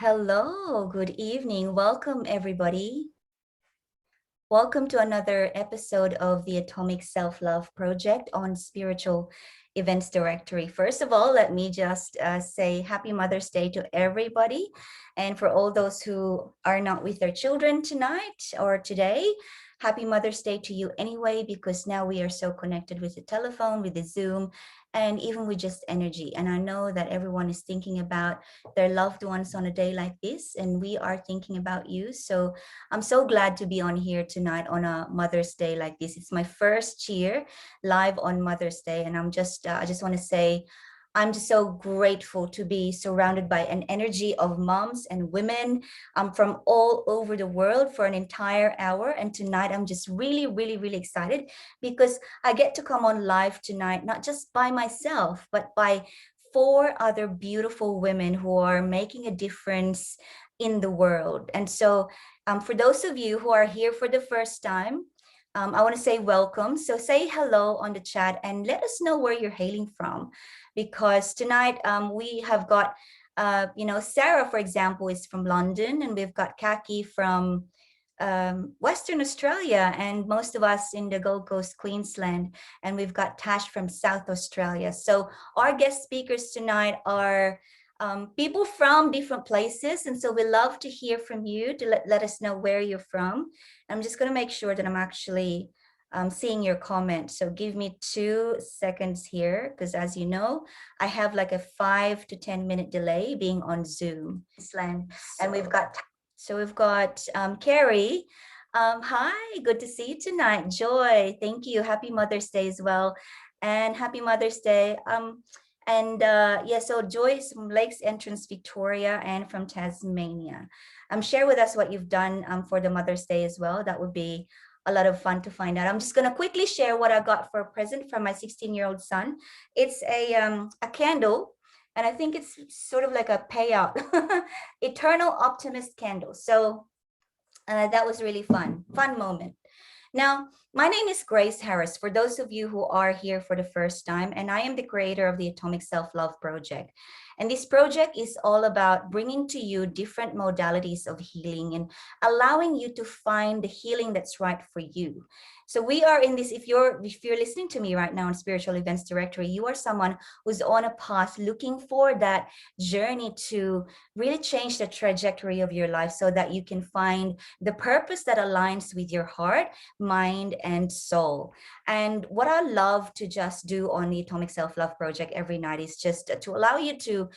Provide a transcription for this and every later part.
Hello, good evening. Welcome, everybody. Welcome to another episode of the Atomic Self-Love Project on Spiritual Events Directory. First of all, let me just say Happy Mother's Day to everybody. And for all those who are not with their children tonight or today, Happy Mother's Day to you anyway, because now we are so connected with the telephone, with the Zoom, and even with just energy. And I know that everyone is thinking about their loved ones on a day like this, and we are thinking about you. So I'm so glad to be on here tonight on a Mother's Day like this. It's my first year live on Mother's Day, and I just want to say I'm just so grateful to be surrounded by an energy of moms and women from all over the world for an entire hour. And tonight I'm just really excited because I get to come on live tonight, not just by myself, but by four other beautiful women who are making a difference in the world. And so for those of you who are here for the first time, I want to say welcome. So say hello on the chat and let us know where you're hailing from, because tonight we have got, Sarah, for example, is from London, and we've got Kaki from Western Australia, and most of us in the Gold Coast, Queensland, and we've got Tash from South Australia. So our guest speakers tonight are people from different places, and so we love to hear from you to let us know where you're from. I'm just going to make sure that I'm actually seeing your comment. So give me 2 seconds here, because as you know, I have like a 5 to 10 minute delay being on Zoom. And we've got Carrie. Hi, good to see you tonight. Joy, thank you. Happy Mother's Day as well. And happy Mother's Day. So Joy is from Lakes Entrance, Victoria, and from Tasmania. Share with us what you've done for the Mother's Day as well. That would be a lot of fun to find out. I'm just going to quickly share what I got for a present from my 16-year-old son. It's a candle, and I think it's sort of like a payout. Eternal Optimist candle. So that was really fun moment. Now, my name is Grace Harris, for those of you who are here for the first time, and I am the creator of the Atomic Self-Love Project. And this project is all about bringing to you different modalities of healing and allowing you to find the healing that's right for you. So we are in this, if you're listening to me right now on Spiritual Events Directory, you are someone who's on a path looking for that journey to really change the trajectory of your life so that you can find the purpose that aligns with your heart, mind, and soul. And what I love to just do on the Atomic Self-Love Project every night is just to allow you to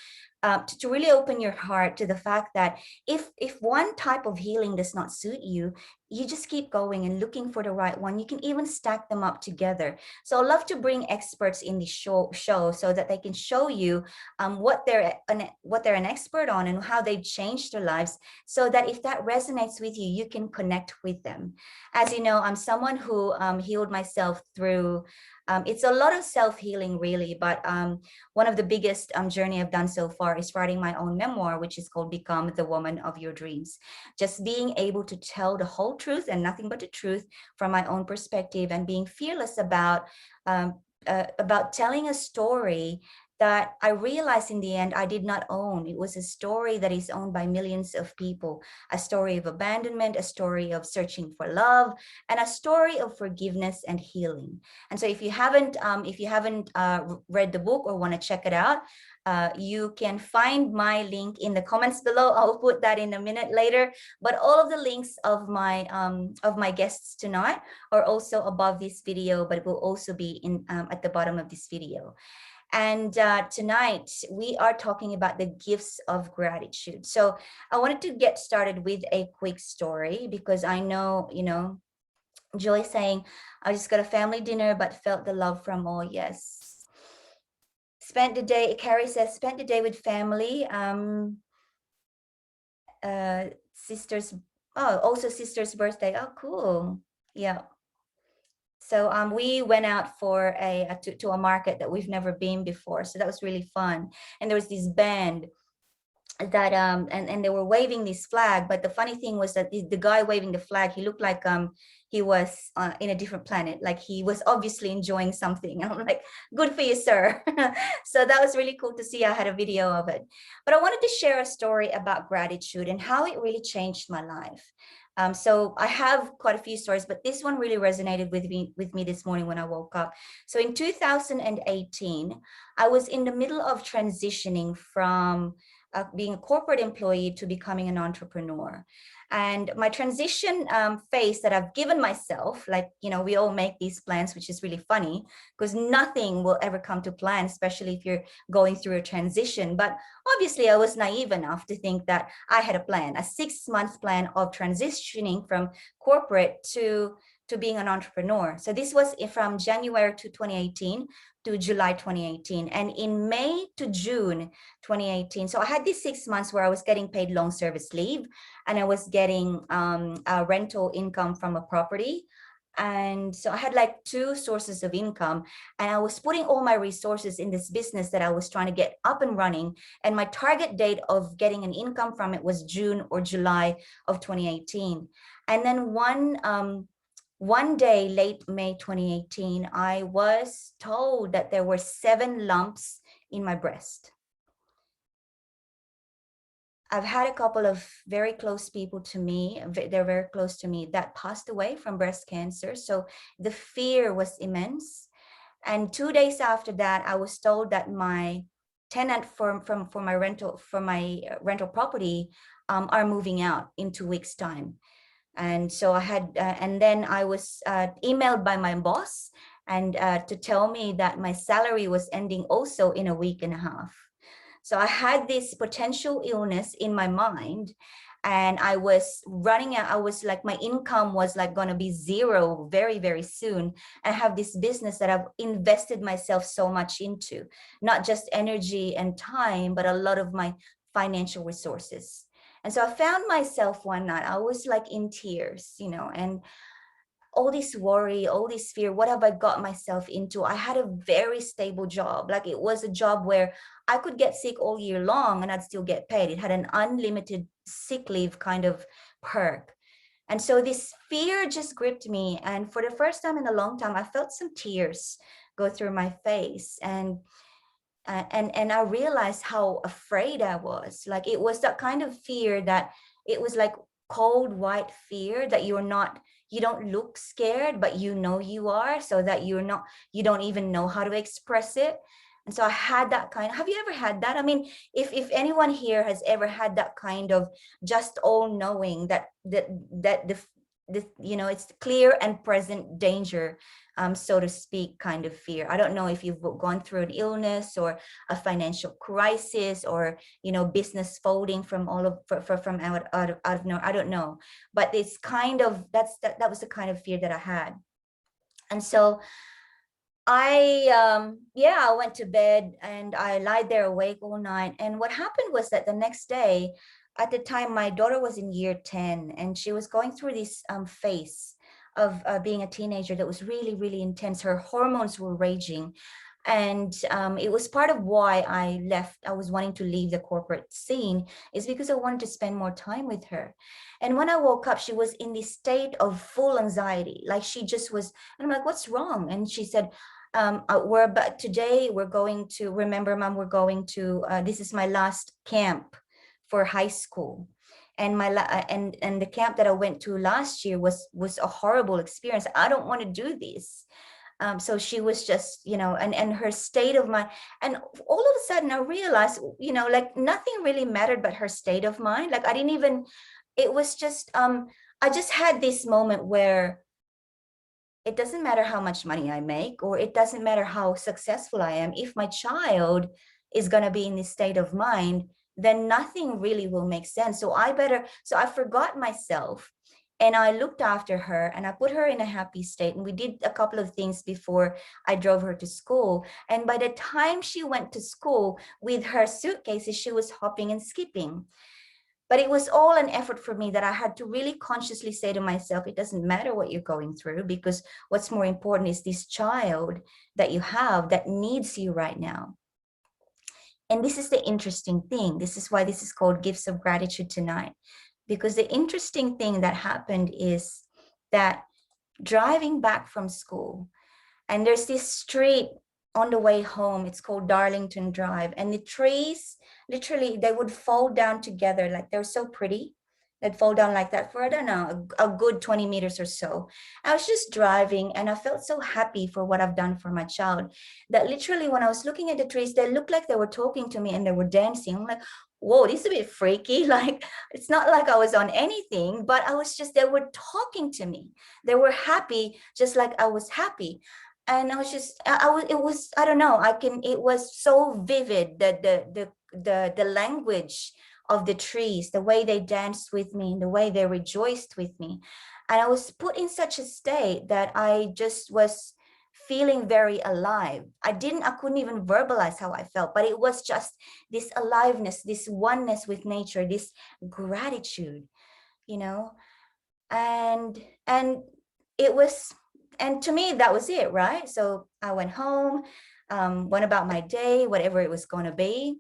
really open your heart to the fact that if one type of healing does not suit you, you just keep going and looking for the right one. You can even stack them up together. So I love to bring experts in the show so that they can show you what they're an expert on and how they've changed their lives, so that if that resonates with you, you can connect with them. As you know, I'm someone who healed myself through it's a lot of self-healing really, but one of the biggest journey I've done so far is writing my own memoir, which is called Become the Woman of Your Dreams. Just being able to tell the whole truth and nothing but the truth from my own perspective, and being fearless about telling a story that I realized in the end I did not own. It was a story that is owned by millions of people, a story of abandonment, a story of searching for love, and a story of forgiveness and healing. And so if you haven't read the book or want to check it out, you can find my link in the comments below. I'll put that in a minute later, but all of the links of my guests tonight are also above this video, but it will also be in at the bottom of this video. And tonight we are talking about the gifts of gratitude. So I wanted to get started with a quick story, because I know, Joy saying, I just got a family dinner, but felt the love from all. Yes. Spent the day, Carrie says, spent the day with family. Sister's, also sister's birthday. Oh, cool. Yeah. So we went out for to a market that we've never been before. So that was really fun. And there was this band that and they were waving this flag, but the funny thing was that the guy waving the flag, he looked like he was in a different planet, like he was obviously enjoying something. And I'm like, good for you, sir. So that was really cool to see. I had a video of it. But I wanted to share a story about gratitude and how it really changed my life. So I have quite a few stories, but this one really resonated with me this morning when I woke up. So in 2018, I was in the middle of transitioning from being a corporate employee to becoming an entrepreneur. And my transition phase that I've given myself, like, you know, we all make these plans, which is really funny because nothing will ever come to plan, especially if you're going through a transition. But obviously I was naive enough to think that I had a plan, a 6 month plan of transitioning from corporate to being an entrepreneur. So this was from January to 2018 to July 2018. And in May to June 2018, so I had these 6 months where I was getting paid long service leave and I was getting a rental income from a property. And so I had like two sources of income, and I was putting all my resources in this business that I was trying to get up and running. And my target date of getting an income from it was June or July of 2018. And then one day, late May 2018, I was told that there were 7 lumps in my breast. I've had a couple of very close people to me, they're very close to me, that passed away from breast cancer. So the fear was immense. And 2 days after that, I was told that my tenant for my rental property are moving out in 2 weeks' time. And so I had, and then I was emailed by my boss and to tell me that my salary was ending also in a week and a half. So I had this potential illness in my mind, and I was running out. I was like, my income was like going to be zero very, very soon. I have this business that I've invested myself so much into, not just energy and time, but a lot of my financial resources. And so I found myself one night, I was like in tears, you know, and all this worry, all this fear, what have I got myself into? I had a very stable job. Like it was a job where I could get sick all year long and I'd still get paid. It had an unlimited sick leave kind of perk. And so this fear just gripped me. And for the first time in a long time, I felt some tears go through my face. And I realized how afraid I was. Like it was that kind of fear that it was like cold white fear that you don't look scared, but you know you are, so that you don't even know how to express it. And so I had that kind. Have you ever had that? I mean, if anyone here has ever had that kind of just all knowing that the you know, it's clear and present danger, so to speak, kind of fear. I don't know if you've gone through an illness or a financial crisis or, you know, business folding from all of from out of no, I don't know, but it's kind of that was the kind of fear that I had. And so I went to bed and I lied there awake all night. And what happened was that the next day, at the time, my daughter was in year 10 and she was going through this phase of being a teenager that was really, really intense. Her hormones were raging. And it was part of why I left. I was wanting to leave the corporate scene, is because I wanted to spend more time with her. And when I woke up, she was in this state of full anxiety. Like she just was, and I'm like, what's wrong? And she said, but today we're going to, remember, mom, we're going to, this is my last camp for high school. And and the camp that I went to last year was a horrible experience. I don't want to do this. So she was just, you know, and her state of mind, and all of a sudden I realized, you know, like nothing really mattered but her state of mind. Like I didn't even, it was just, I just had this moment where it doesn't matter how much money I make, or it doesn't matter how successful I am. If my child is going to be in this state of mind, then nothing really will make sense. So I forgot myself and I looked after her and I put her in a happy state. And we did a couple of things before I drove her to school. And by the time she went to school with her suitcases, she was hopping and skipping. But it was all an effort for me that I had to really consciously say to myself, it doesn't matter what you're going through, because what's more important is this child that you have that needs you right now. And this is the interesting thing. This is why this is called Gifts of Gratitude tonight. Because the interesting thing that happened is that driving back from school, and there's this street on the way home, it's called Darlington Drive, and the trees, literally, they would fall down together, like they're so pretty. They'd fall down like that for, I don't know, a good 20 meters or so. I was just driving and I felt so happy for what I've done for my child, that literally when I was looking at the trees, they looked like they were talking to me and they were dancing. I'm like, whoa, this is a bit freaky. Like, it's not like I was on anything, but I was just, they were talking to me. They were happy, just like I was happy. And I was just, I was, it was, I don't know, it was so vivid, the language of the trees, the way they danced with me, the way they rejoiced with me. And I was put in such a state that I just was feeling very alive. I couldn't even verbalize how I felt, but it was just this aliveness, this oneness with nature, this gratitude, you know. And it was, and to me that was it, right? So I went home, went about my day, whatever it was going to be.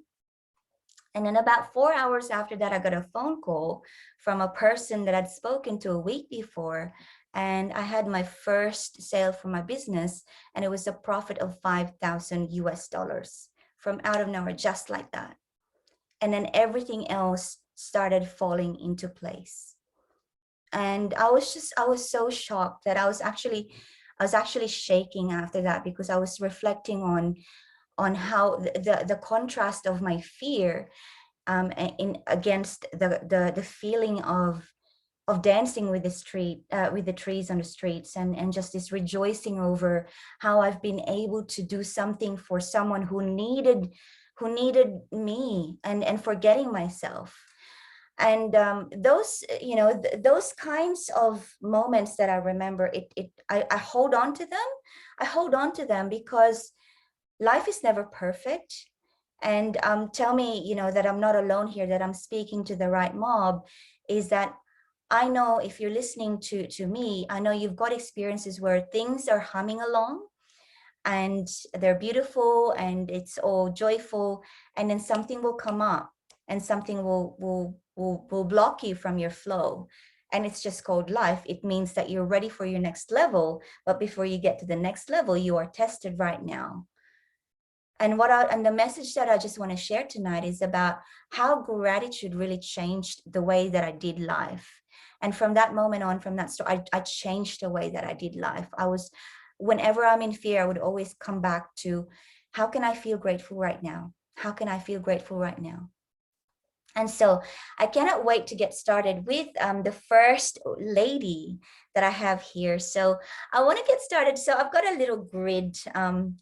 And then about 4 hours after that, I got a phone call from a person that I'd spoken to a week before. And I had my first sale for my business, and it was a profit of 5,000 US dollars from out of nowhere, just like that. And then everything else started falling into place. And I was so shocked that I was actually shaking after that, because I was reflecting on how the contrast of my fear in against the feeling of dancing with with the trees on the streets, and just this rejoicing over how I've been able to do something for someone who needed me, and forgetting myself. And those, you know, those kinds of moments that I remember, I hold on to them. I hold on to them because life is never perfect. And tell me, you know, that I'm not alone here, that I'm speaking to the right mob, is that I know if you're listening to me, I know you've got experiences where things are humming along and they're beautiful and it's all joyful, and then something will come up and something will block you from your flow. And it's just called life. It means that you're ready for your next level, but before you get to the next level, you are tested right now. And and the message that I just want to share tonight is about how gratitude really changed the way that I did life. And from that moment on, from that story, I changed the way that I did life. Whenever I'm in fear, I would always come back to, how can I feel grateful right now? How can I feel grateful right now? And so I cannot wait to get started with the first lady that I have here. So I want to get started. So I've got a little grid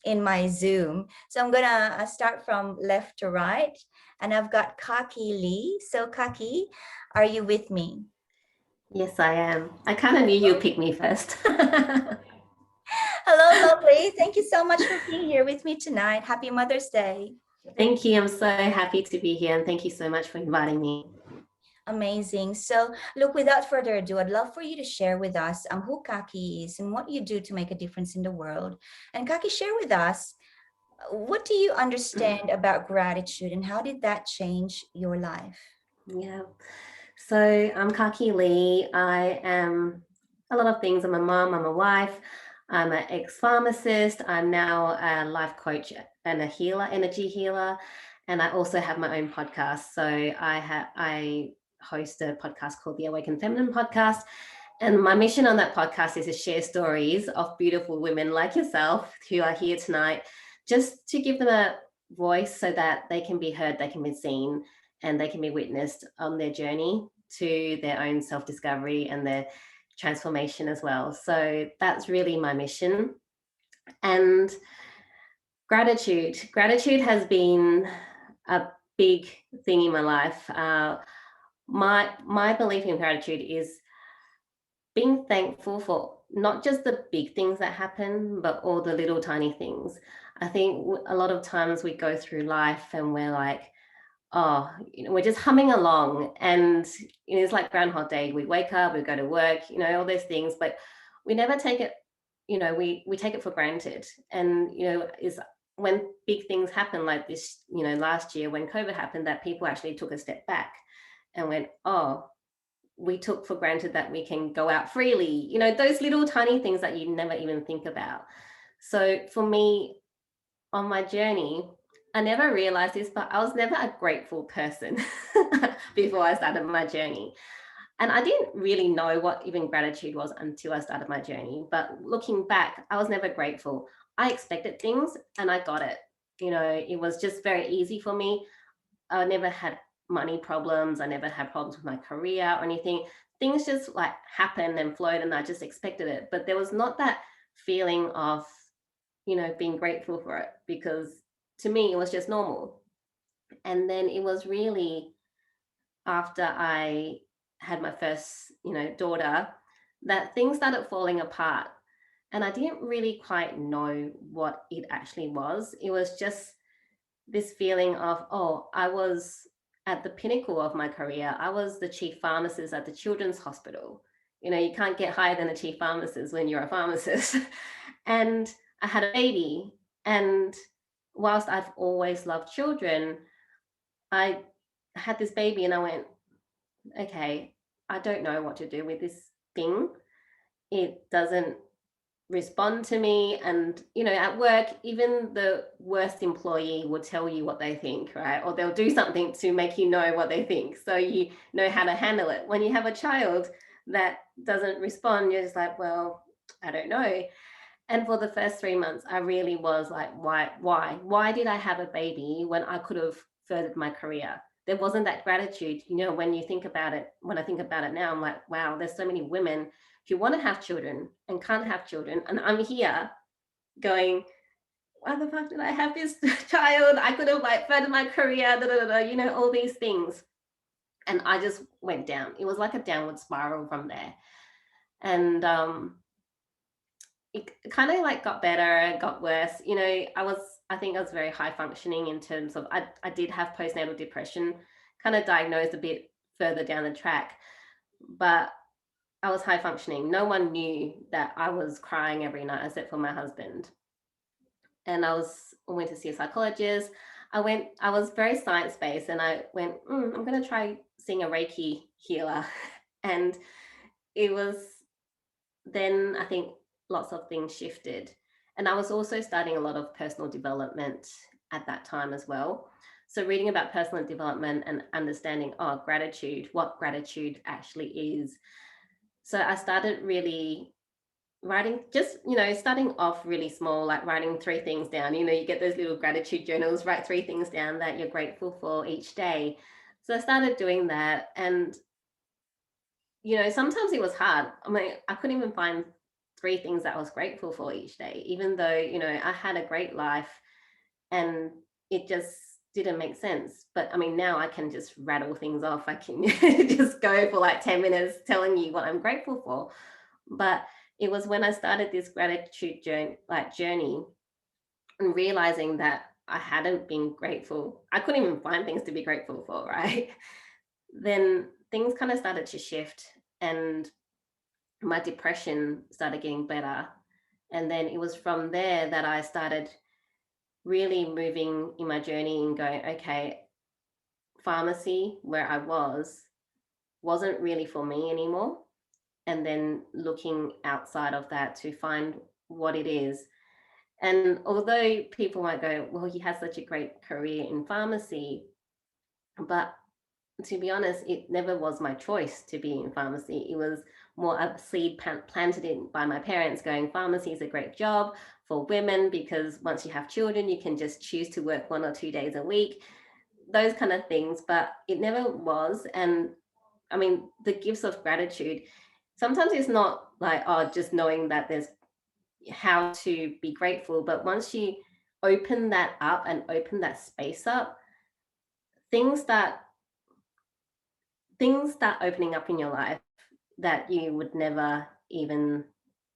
in my Zoom. So I'm going to start from left to right. And I've got Kaki Lee. So Kaki, are you with me? Yes, I am. I kind of knew you'd pick me first. Hello, lovely. Thank you so much for being here with me tonight. Happy Mother's Day. Thank you. I'm so happy to be here, and thank you so much for inviting me. Amazing. So look, without further ado, I'd love for you to share with us who Kaki is and what you do to make a difference in the world. And Kaki, share with us, what do you understand about gratitude and how did that change your life? Yeah. So I'm Kaki Lee. I am a lot of things. I'm a mom, I'm a wife, I'm an ex-pharmacist. I'm now a life coach and a healer, energy healer. And I also have my own podcast. So I host a podcast called the Awakened Feminine Podcast. And my mission on that podcast is to share stories of beautiful women like yourself who are here tonight, just to give them a voice so that they can be heard, they can be seen, and they can be witnessed on their journey to their own self-discovery and their transformation as well. So that's really my mission. And gratitude has been a big thing in my life. My belief in gratitude is being thankful for not just the big things that happen, but all the little tiny things. I think a lot of times we go through life and we're like, oh, we're just humming along, and it's like Groundhog Day. We wake up, we go to work, all those things, but we never take it, we take it for granted. And, is when big things happen like this, last year when COVID happened, that people actually took a step back and went, oh, we took for granted that we can go out freely, those little tiny things that you never even think about. So for me, on my journey, I never realized this, but I was never a grateful person before I started my journey. And I didn't really know what even gratitude was until I started my journey. But looking back, I was never grateful. I expected things and I got it. It was just very easy for me. I never had money problems. I never had problems with my career or anything. Things just like happened and flowed and I just expected it. But there was not that feeling of, being grateful for it, because to me, it was just normal. And then it was really after I had my first, daughter, that things started falling apart. And I didn't really quite know what it actually was. It was just this feeling of, oh, I was at the pinnacle of my career. I was the chief pharmacist at the children's hospital. You can't get higher than a chief pharmacist when you're a pharmacist. And I had a baby. And whilst I've always loved children, I had this baby and I went, okay, I don't know what to do with this thing. It doesn't respond to me. And, at work, even the worst employee will tell you what they think, right? Or they'll do something to make you know what they think. So you know how to handle it. When you have a child that doesn't respond, you're just like, well, I don't know. And for the first 3 months, I really was like, why did I have a baby when I could have furthered my career? There wasn't that gratitude. When you think about it, when I think about it now, I'm like, wow, there's so many women who want to have children and can't have children. And I'm here going, why the fuck did I have this child? I could have like furthered my career, all these things. And I just went down. It was like a downward spiral from there. And it kind of like got better, got worse. I think I was very high functioning in terms of, I did have postnatal depression, kind of diagnosed a bit further down the track, but I was high functioning. No one knew that I was crying every night except for my husband. And I went to see a psychologist. I was very science-based and I went, I'm going to try seeing a Reiki healer. And it was then, I think, lots of things shifted. And I was also studying a lot of personal development at that time as well. So reading about personal development and understanding, gratitude, what gratitude actually is. So I started really writing, just, starting off really small, like writing 3 things down. You get those little gratitude journals, write 3 things down that you're grateful for each day. So I started doing that. And, sometimes it was hard. I mean, I couldn't even find 3 things that I was grateful for each day, even though, I had a great life and it just didn't make sense. But I mean, now I can just rattle things off. I can just go for like 10 minutes telling you what I'm grateful for. But it was when I started this gratitude journey and realizing that I hadn't been grateful. I couldn't even find things to be grateful for, right? Then things kind of started to shift and my depression started getting better. And then it was from there that I started really moving in my journey and going, okay, pharmacy where I wasn't really for me anymore. And then looking outside of that to find what it is. And although people might go, well, he has such a great career in pharmacy, but to be honest, it never was my choice to be in pharmacy. It was more a seed planted in by my parents going, pharmacy is a great job for women because once you have children, you can just choose to work 1 or 2 days a week, those kind of things. But it never was. And I mean, the gifts of gratitude, sometimes it's not like, just knowing that there's how to be grateful. But once you open that up and open that space up, things start opening up in your life that you would never even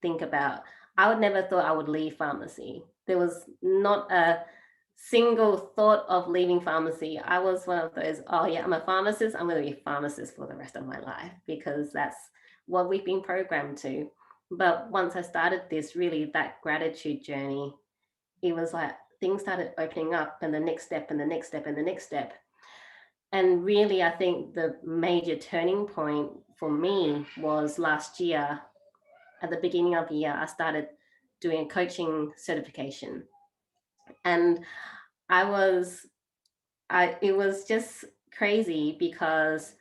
think about. I would never thought I would leave pharmacy. There was not a single thought of leaving pharmacy. I was one of those, oh yeah, I'm a pharmacist. I'm going to be a pharmacist for the rest of my life because that's what we've been programmed to. But once I started this, really that gratitude journey, it was like things started opening up, and the next step and the next step and the next step. And really, I think the major turning point for me was last year. At the beginning of the year, I started doing a coaching certification. And I was, it was just crazy because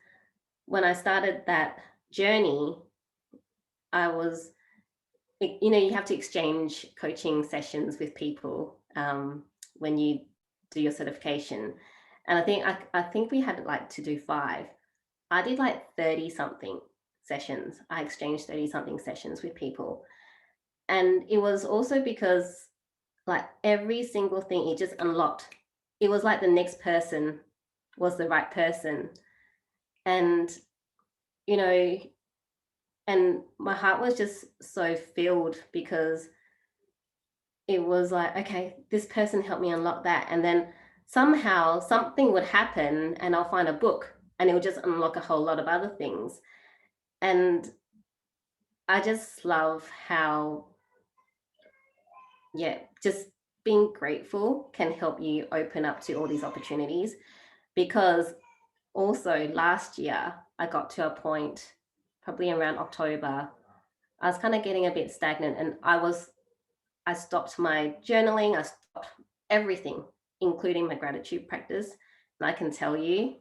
when I started that journey, I was, you know, you have to exchange coaching sessions with people when you do your certification. And I think we had like to do 5. I did like 30 something sessions. I exchanged 30 something sessions with people. And it was also because like every single thing, it just unlocked. It was like the next person was the right person. And, you know, and my heart was just so filled because it was like, okay, this person helped me unlock that. And then somehow something would happen and I'll find a book and it would just unlock a whole lot of other things. And I just love how, yeah, just being grateful can help you open up to all these opportunities. Because also last year, I got to a point, probably around October, I was kind of getting a bit stagnant, and I stopped my journaling, I stopped everything, including my gratitude practice. And I can tell you,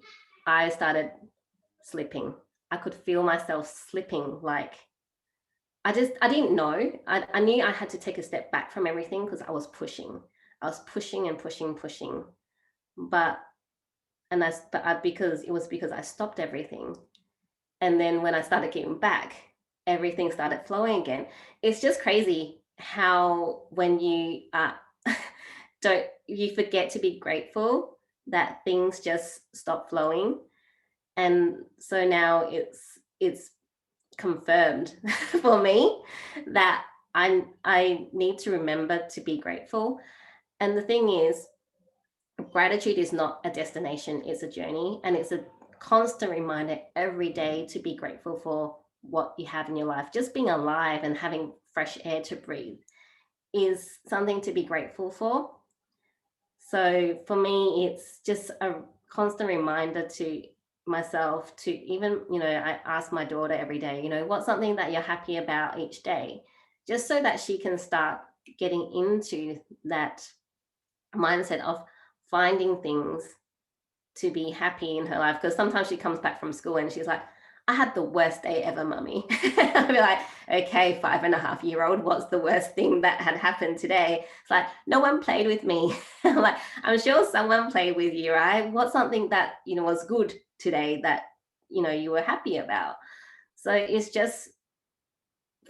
I started slipping. I could feel myself slipping. Like, I didn't know. I knew I had to take a step back from everything because I was pushing. I was pushing and pushing, pushing. But, because it was because I stopped everything. And then when I started getting back, everything started flowing again. It's just crazy how when you don't, you forget to be grateful, that things just stop flowing. And so now it's confirmed for me that I need to remember to be grateful. And the thing is, gratitude is not a destination, it's a journey, and it's a constant reminder every day to be grateful for what you have in your life. Just being alive and having fresh air to breathe is something to be grateful for. So for me, it's just a constant reminder to myself to even, you know, I ask my daughter every day, you know, what's something that you're happy about each day, just so that she can start getting into that mindset of finding things to be happy in her life. Because sometimes she comes back from school and she's like, I had the worst day ever, mummy. I'll be like, okay, 5.5-year-old, what's the worst thing that had happened today? It's like, no one played with me. I'm like, I'm sure someone played with you, right? What's something that, you know, was good today that, you know, you were happy about? So it's just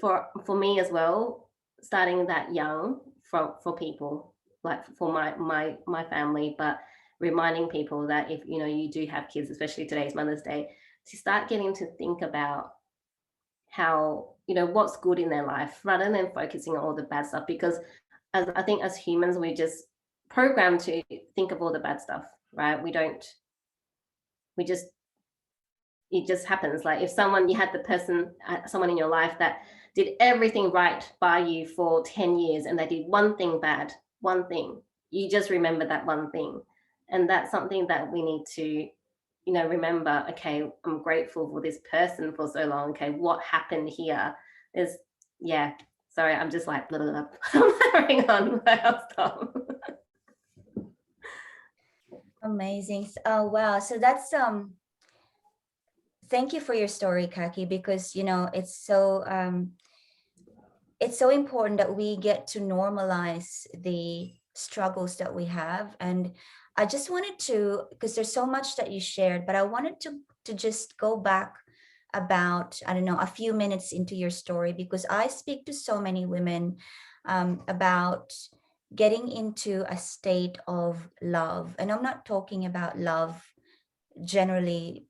for me as well, starting that young for people, like for my family, but reminding people that if, you know, you do have kids, especially today's Mother's Day, to start getting to think about how, you know, what's good in their life rather than focusing on all the bad stuff. Because as I think as humans, we just programmed to think of all the bad stuff, right? We just, it just happens. Like if someone, you had the person, someone in your life that did everything right by you for 10 years and they did one thing bad, one thing, you just remember that one thing. And that's something that we need to, you know, remember. Okay, I'm grateful for this person for so long. Okay, what happened here is, yeah, sorry, I'm just like blah, blah, blah. Hang on, I'll stop. Amazing. Oh, wow. So that's thank you for your story, Kaki, because you know it's so important that we get to normalize the struggles that we have. And I just wanted to, because there's so much that you shared, but I wanted to just go back about, I don't know, a few minutes into your story, because I speak to so many women about getting into a state of love. And I'm not talking about love generally,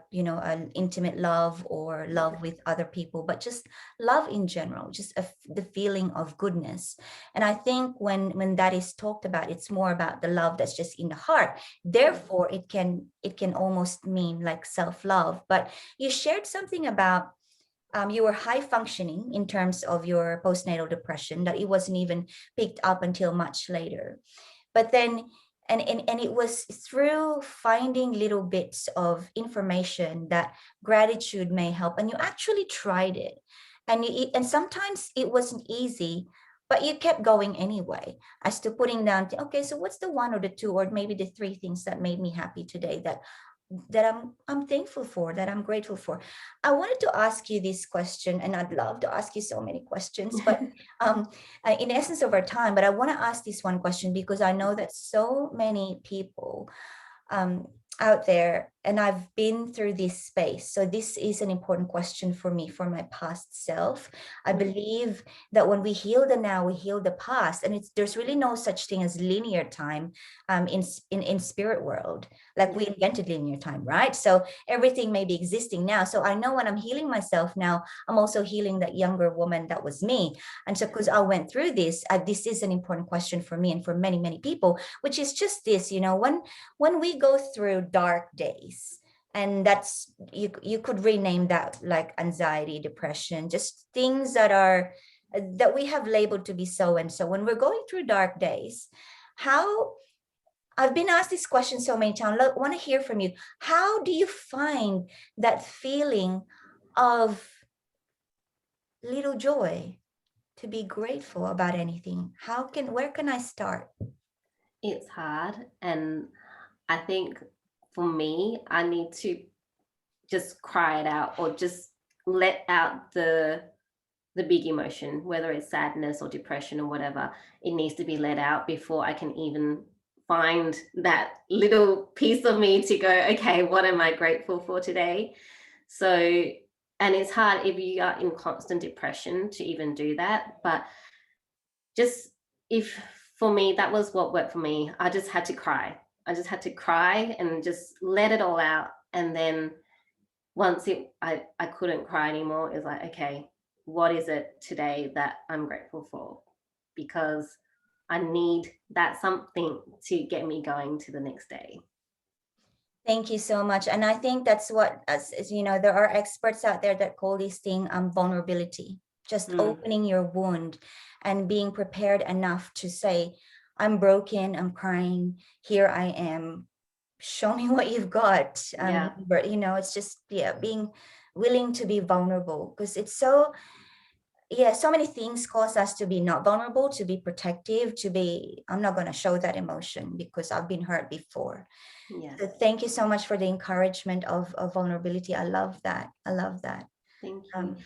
you know, an intimate love or love with other people, but just love in general, just the feeling of goodness. And I think when that is talked about, it's more about the love that's just in the heart. Therefore it can almost mean like self-love. But you shared something about you were high functioning in terms of your postnatal depression, that it wasn't even picked up until much later. But then, and it was through finding little bits of information that gratitude may help, and you actually tried it. And sometimes it wasn't easy, but you kept going anyway, as to putting down, okay, so what's the one or the two or maybe the three things that made me happy today, that I'm thankful for, that I'm grateful for. I wanted to ask you this question, and I'd love to ask you so many questions, but in essence of our time, but I want to ask this one question because I know that so many people um, out there, and I've been through this space. So this is an important question for me, for my past self. I believe that when we heal the now, we heal the past, and there's really no such thing as linear time in spirit world. Like we invented linear time, right? So everything may be existing now. So I know when I'm healing myself now, I'm also healing that younger woman that was me. And so because I went through this, this is an important question for me and for many, many people, which is just this, when we go through dark days, and that's, you could rename that like anxiety, depression, just things that we have labeled to be so and so. When we're going through dark days, how, I've been asked this question so many times, I want to hear from you. How do you find that feeling of little joy, to be grateful about anything? Where can I start? It's hard, and I think for me, I need to just cry it out, or just let out the big emotion, whether it's sadness or depression or whatever. It needs to be let out before I can even find that little piece of me to go, okay, what am I grateful for today? So, and it's hard if you are in constant depression to even do that. But just, if for me, that was what worked for me. I just had to cry. I just had to cry and just let it all out. And then once I couldn't cry anymore, it was like, okay, what is it today that I'm grateful for? Because I need that something to get me going to the next day. Thank you so much. And I think that's what, as you know, there are experts out there that call this thing vulnerability, just opening your wound and being prepared enough to say, I'm broken, I'm crying, here I am, show me what you've got. But it's just, being willing to be vulnerable, because it's so many things cause us to be not vulnerable, to be protective, to be, I'm not going to show that emotion because I've been hurt before. Yes. So thank you so much for the encouragement of vulnerability. I love that. I love that. Thank you.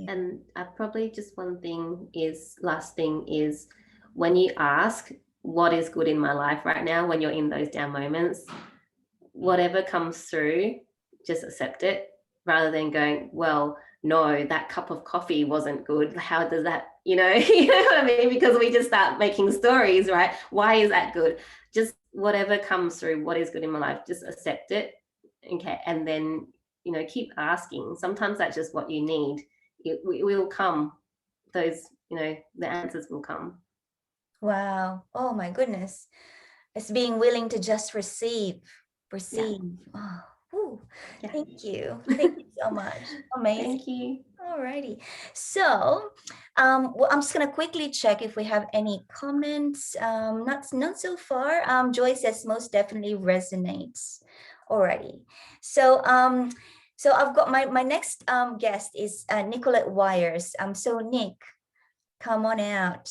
And probably just last thing is, when you ask what is good in my life right now, when you're in those down moments, whatever comes through, just accept it, rather than going, well, no, that cup of coffee wasn't good. How does that, you know what I mean? Because we just start making stories, right? Why is that good? Just whatever comes through, what is good in my life, just accept it. Okay. And then, keep asking. Sometimes that's just what you need. It will come. Those, the answers will come. Wow. Oh my goodness. It's being willing to just receive. Yeah. Oh, thank you. Thank you so much. Amazing. Thank you. Alrighty. So, well, I'm just gonna quickly check if we have any comments. Not so far. Joy says most definitely resonates. Alrighty. So, so I've got my next guest is Nicolette Wires. So Nick, come on out.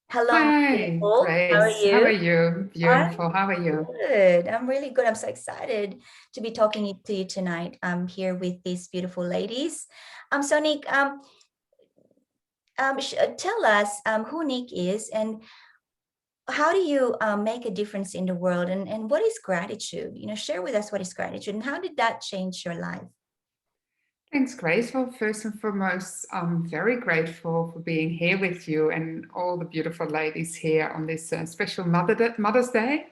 Hello, Hi, beautiful. How are Grace. How are you? you? Beautiful. How are you? Good. I'm really good. I'm so excited to be talking to you tonight. I'm here with these beautiful ladies. So Nick, tell us who Nick is, and how do you make a difference in the world, and what is gratitude? Share with us what is gratitude and how did that change your life? Thanks, Grace. Well, first and foremost, I'm very grateful for being here with you and all the beautiful ladies here on this special Mother's Day.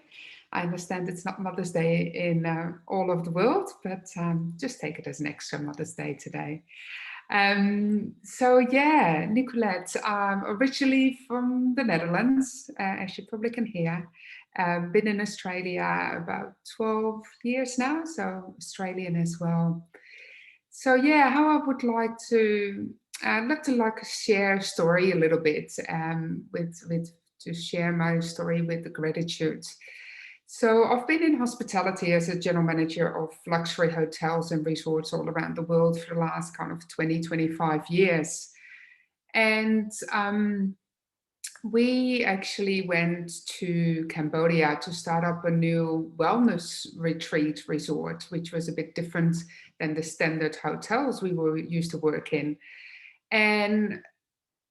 I understand it's not Mother's Day in all of the world, but just take it as an extra Mother's Day today. So yeah, Nicolette, originally from the Netherlands, as you probably can hear. Been in Australia about 12 years now, so Australian as well. So yeah, how I would like to, I'd like to share a story a little bit, with to share my story with the gratitude. So I've been in hospitality as a general manager of luxury hotels and resorts all around the world for the last kind of 20, 25 years. And we actually went to Cambodia to start up a new wellness retreat resort, which was a bit different than the standard hotels we were used to work in. And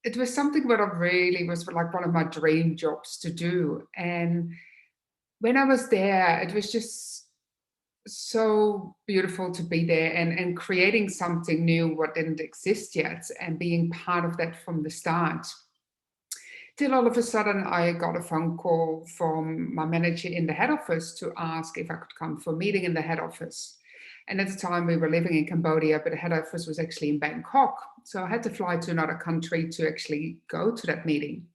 it was something that I really was like one of my dream jobs to do. And when I was there, it was just so beautiful to be there and creating something new what didn't exist yet and being part of that from the start. Till all of a sudden I got a phone call from my manager in the head office to ask if I could come for a meeting in the head office. And at the time we were living in Cambodia, but the head office was actually in Bangkok. So I had to fly to another country to actually go to that meeting.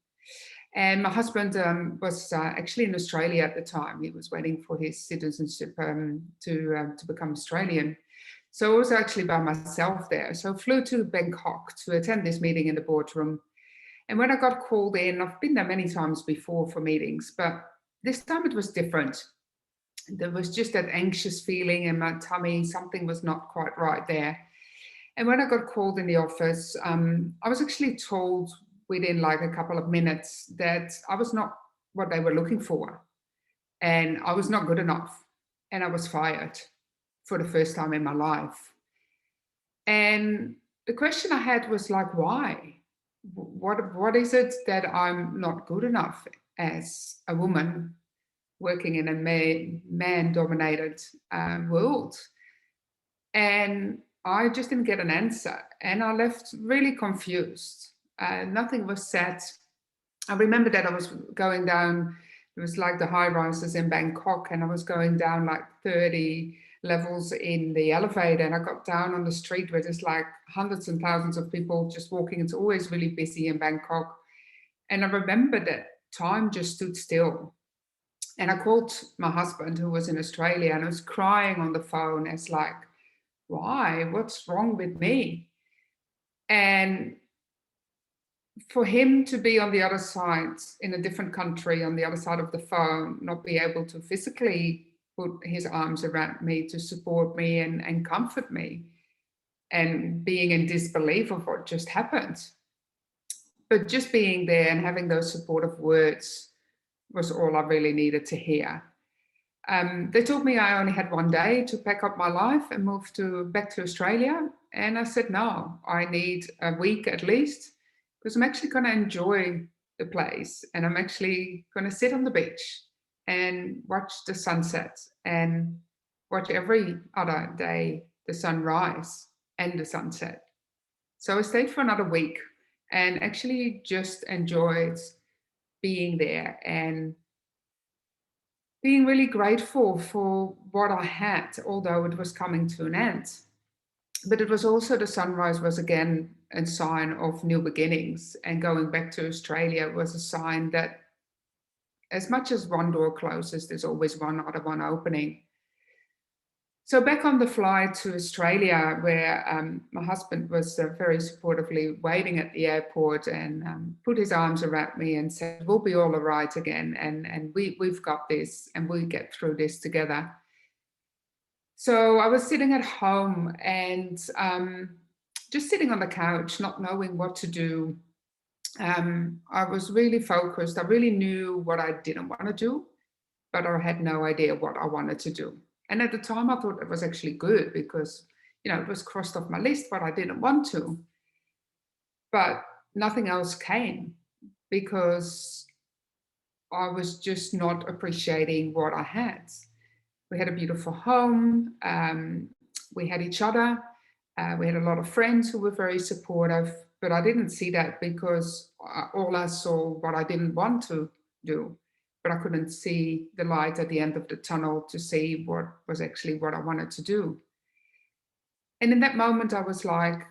And my husband was actually in Australia at the time. He was waiting for his citizenship to become Australian. So I was actually by myself there. So I flew to Bangkok to attend this meeting in the boardroom. And when I got called in, I've been there many times before for meetings, but this time it was different. There was just that anxious feeling in my tummy, something was not quite right there. And when I got called in the office, I was actually told within like a couple of minutes that I was not what they were looking for. And I was not good enough. And I was fired for the first time in my life. And the question I had was like, why? What is it that I'm not good enough as a woman working in a man-dominated world? And I just didn't get an answer. And I left really confused. Nothing was said. I remember that I was going down, it was like the high rises in Bangkok, and I was going down like 30 levels in the elevator, and I got down on the street where there's like hundreds and thousands of people just walking. It's always really busy in Bangkok. And I remember that time just stood still. And I called my husband, who was in Australia, and I was crying on the phone as like, why? What's wrong with me? And for him to be on the other side in a different country, on the other side of the phone, not be able to physically put his arms around me to support me and comfort me, and being in disbelief of what just happened. But just being there and having those supportive words was all I really needed to hear. They told me I only had one day to pack up my life and move back to Australia. And I said, no, I need a week at least, because I'm actually going to enjoy the place. And I'm actually going to sit on the beach and watch the sunset and watch every other day the sunrise and the sunset. So I stayed for another week and actually just enjoyed being there and being really grateful for what I had, although it was coming to an end. But it was also, the sunrise was again a sign of new beginnings, and going back to Australia was a sign that as much as one door closes, there's always one other one opening. So back on the flight to Australia, where my husband was very supportively waiting at the airport and put his arms around me and said, we'll be all right again, and we've got this, and we'll get through this together. So I was sitting at home and just sitting on the couch, not knowing what to do. I was really focused. I really knew what I didn't want to do, but I had no idea what I wanted to do. And at the time, I thought it was actually good because, it was crossed off my list, but I didn't want to. But nothing else came because I was just not appreciating what I had. We had a beautiful home. We had each other. We had a lot of friends who were very supportive, but I didn't see that because all I saw what I didn't want to do. But I couldn't see the light at the end of the tunnel to see what was actually what I wanted to do. And in that moment, I was like,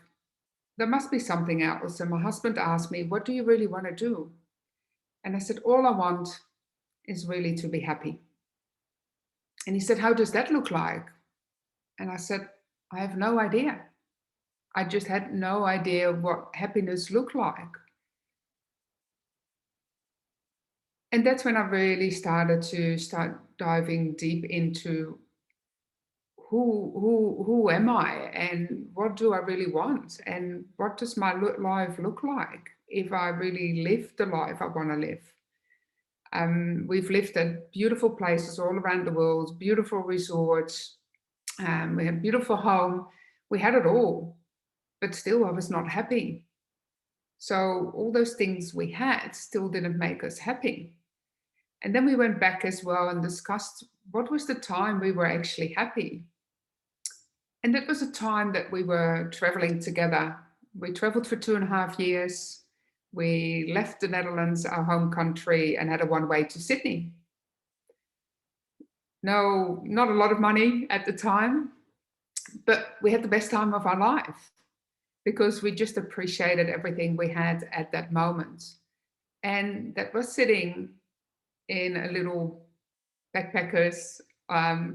there must be something else. And my husband asked me, what do you really want to do? And I said, all I want is really to be happy. And he said, how does that look like? And I said, I have no idea. I just had no idea what happiness looked like. And that's when I really started to diving deep into who am I, and what do I really want, and what does my life look like if I really live the life I want to live. We've lived at beautiful places all around the world, beautiful resorts, we had a beautiful home, we had it all, but still I was not happy. So all those things we had still didn't make us happy. And then we went back as well and discussed what was the time we were actually happy. And it was a time that we were traveling together. We traveled for 2.5 years. We left the Netherlands, our home country, and had a one-way to Sydney. No, not a lot of money at the time, but we had the best time of our life because we just appreciated everything we had at that moment. And that was sitting in a little backpackers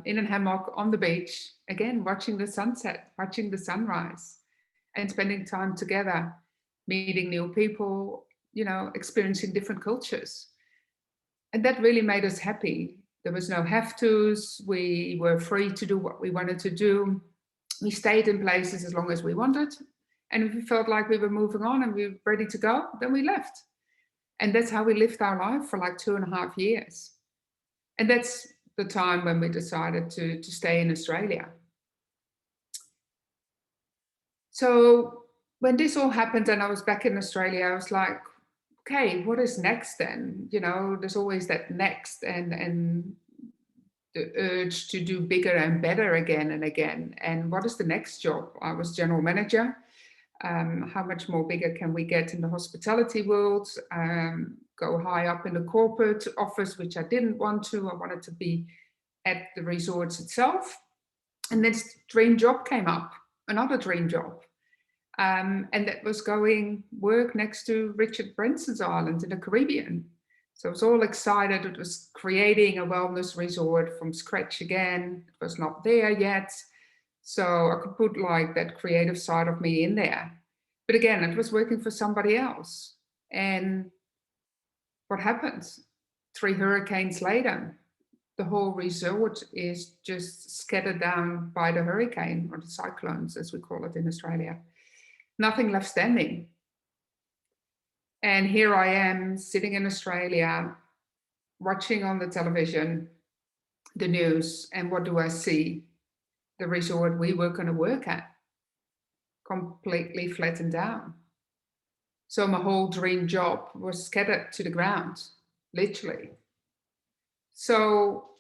in a hammock on the beach, again, watching the sunset, watching the sunrise, and spending time together, meeting new people, you know, experiencing different cultures. And that really made us happy. There was no have-tos. We were free to do what we wanted to do. We stayed in places as long as we wanted. And if we felt like we were moving on and we were ready to go, then we left. And that's how we lived our life for like 2.5 years. And that's the time when we decided to stay in Australia. So when this all happened and I was back in Australia, I was like, okay, what is next then? You know, there's always that next and the urge to do bigger and better again and again. And what is the next job? I was general manager. How much more bigger can we get in the hospitality world? Go high up in the corporate office, which I didn't want to. I wanted to be at the resorts itself. And this dream job came up, another dream job. And that was going work next to Richard Branson's island in the Caribbean. So I was all excited. It was creating a wellness resort from scratch again. It was not there yet. So I could put like that creative side of me in there. But again, it was working for somebody else. And what happens? 3 hurricanes later, the whole resort is just scattered down by the hurricane, or the cyclones, as we call it in Australia. Nothing left standing. And here I am sitting in Australia, watching on the television, the news, and what do I see? The resort we were going to work at, completely flattened down. So my whole dream job was scattered to the ground, literally. So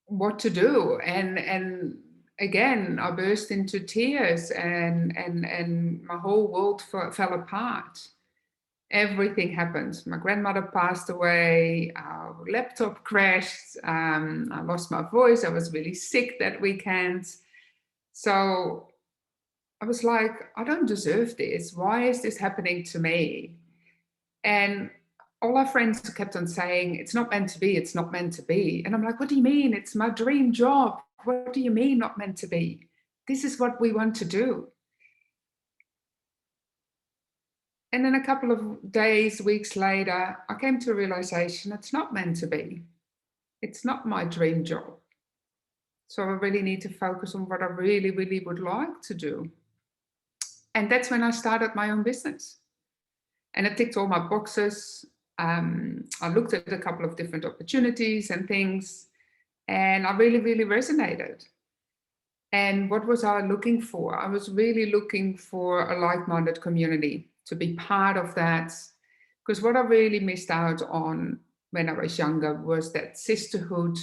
what to do? And again, I burst into tears and my whole world fell apart. Everything happened. My grandmother passed away, our laptop crashed, I lost my voice, I was really sick that weekend. So I was like, I don't deserve this. Why is this happening to me? And all our friends kept on saying, it's not meant to be, it's not meant to be. And I'm like, what do you mean? It's my dream job. What do you mean not meant to be? This is what we want to do. And then a couple of days, weeks later, I came to a realization it's not meant to be. It's not my dream job. So I really need to focus on what I really, really would like to do. And that's when I started my own business. And it ticked all my boxes. I looked at a couple of different opportunities and things, and I really, really resonated. And what was I looking for? I was really looking for a like-minded community, to be part of that. Because what I really missed out on when I was younger was that sisterhood,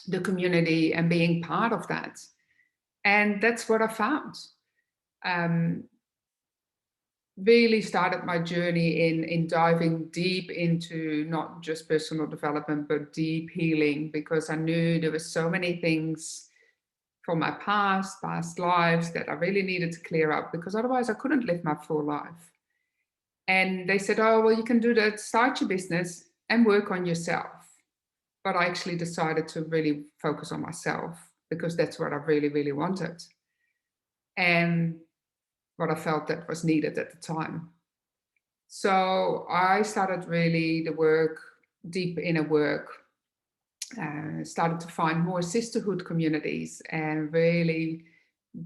the community, and being part of that. And that's what I found. Really started my journey in diving deep into not just personal development, but deep healing, because I knew there were so many things from my past lives that I really needed to clear up, because otherwise I couldn't live my full life. And they said, oh, well, you can do that, start your business and work on yourself. But I actually decided to really focus on myself, because that's what I really, really wanted. and what I felt that was needed at the time. So I started really the work, deep inner work, started to find more sisterhood communities, and really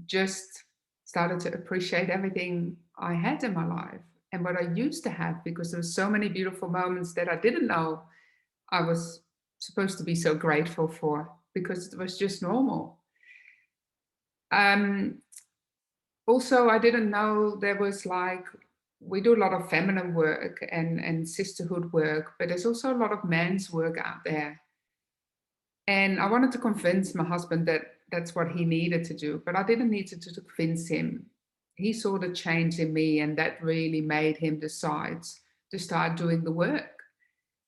just started to appreciate everything I had in my life and what I used to have, because there were so many beautiful moments that I didn't know I was supposed to be so grateful for, because it was just normal. Also, I didn't know there was like, we do a lot of feminine work and sisterhood work, but there's also a lot of men's work out there. And I wanted to convince my husband that that's what he needed to do, but I didn't need to convince him. He saw the change in me, and that really made him decide to start doing the work.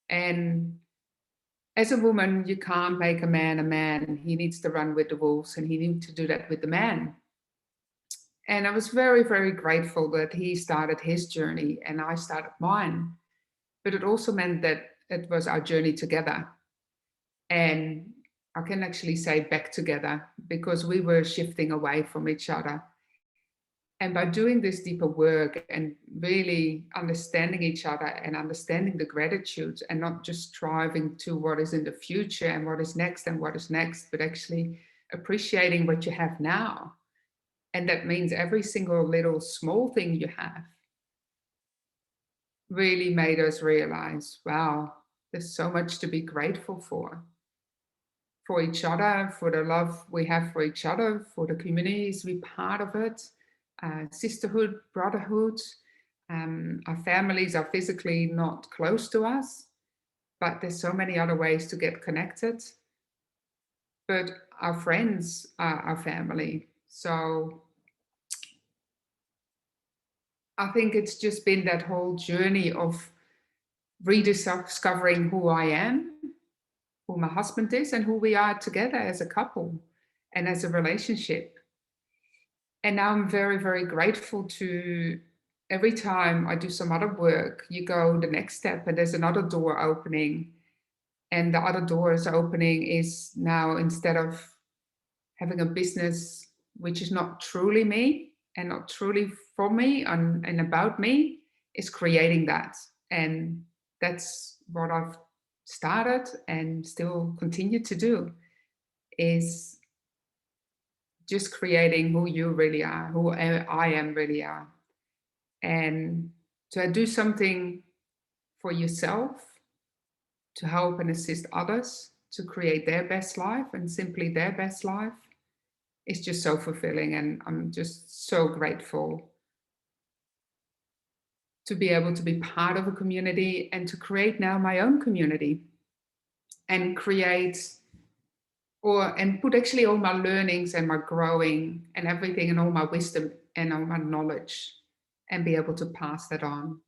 And as a woman, you can't make a man a man. He needs to run with the wolves, and he needs to do that with the man. And I was very, very grateful that he started his journey and I started mine. But it also meant that it was our journey together. And I can actually say back together, because we were shifting away from each other. And by doing this deeper work and really understanding each other and understanding the gratitude, and not just striving to what is in the future and what is next and what is next, but actually appreciating what you have now. And that means every single little small thing you have, really made us realize, wow, there's so much to be grateful for each other, for the love we have for each other, for the communities we part of it, sisterhood, brotherhood. Our families are physically not close to us, but there's so many other ways to get connected. But our friends are our family. So I think it's just been that whole journey of rediscovering who I am, who my husband is, and who we are together as a couple and as a relationship. And now I'm very, very grateful to, every time I do some other work, you go the next step and there's another door opening. And the other door is opening is now, instead of having a business which is not truly me and not truly for me and about me, is creating that. And that's what I've started and still continue to do, is just creating who you really are, who I am really are. And to do something for yourself, to help and assist others to create their best life, and simply their best life, is just so fulfilling. And I'm just so grateful to be able to be part of a community and to create now my own community and create and put actually all my learnings and my growing and everything and all my wisdom and all my knowledge, and be able to pass that on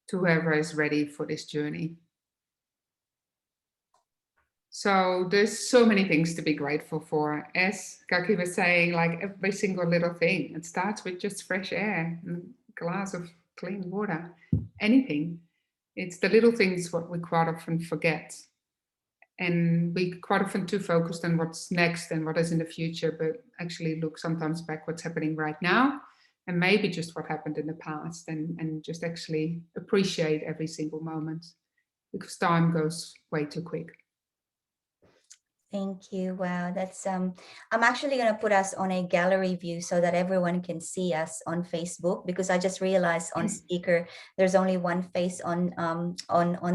to whoever is ready for this journey. So there's so many things to be grateful for. As Kaki was saying, like every single little thing, it starts with just fresh air and a glass of clean water, anything. It's the little things what we quite often forget. And we quite often too focused on what's next and what is in the future, but actually look sometimes back what's happening right now, and maybe just what happened in the past, and just actually appreciate every single moment, because time goes way too quick. Thank you. Wow, that's I'm actually going to put us on a gallery view so that everyone can see us on Facebook, because I just realized on speaker there's only one face on on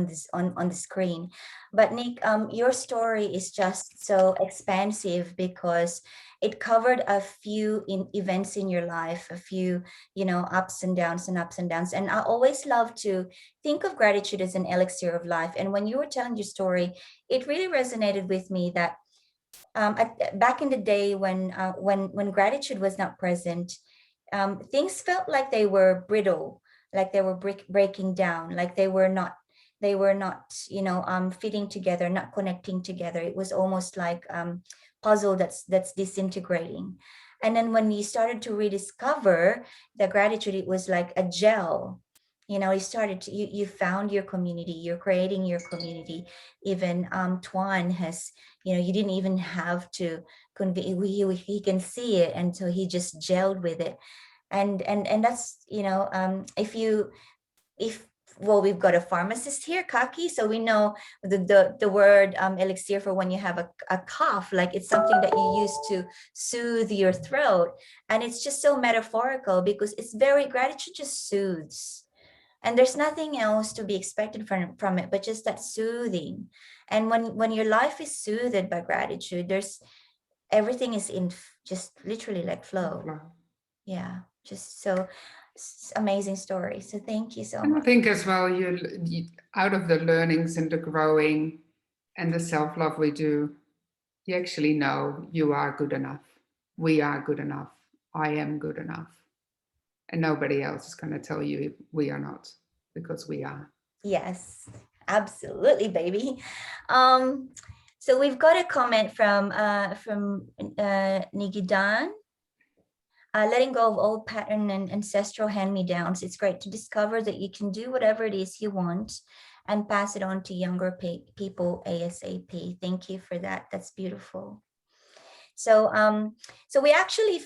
the screen. But Nick, your story is just so expansive, because it covered a few events in your life, a few, you know, ups and downs and ups and downs. And I always love to think of gratitude as an elixir of life. And when you were telling your story, it really resonated with me that back in the day when gratitude was not present, things felt like they were brittle, like they were breaking down, like they were not, you know, fitting together, not connecting together. It was almost like puzzle that's disintegrating. And then when you started to rediscover the gratitude, it was like a gel, You know, you started to, you found your community, you're creating your community. Even Tuan has, you know, you didn't even have to convey, he can see it, and so he just gelled with it. And that's, you know, if well, we've got a pharmacist here, Kaki, so we know the word elixir for when you have a cough, like it's something that you use to soothe your throat. And it's just so metaphorical, because it's very, gratitude just soothes, and there's nothing else to be expected from it but just that soothing. And when your life is soothed by gratitude, there's everything is in just literally like flow. Yeah, just so amazing story. So thank you so And I much. think as well, you out of the learnings and the growing and the self-love we do, you actually know you are good enough. We are good enough. I am good enough. And nobody else is going to tell you we are not, because we are. Yes, absolutely, baby. um so we've got a comment from Nigidan. Letting go of old pattern and ancestral hand-me-downs. It's great to discover that you can do whatever it is you want and pass it on to younger people ASAP. Thank you for that. That's beautiful. So we actually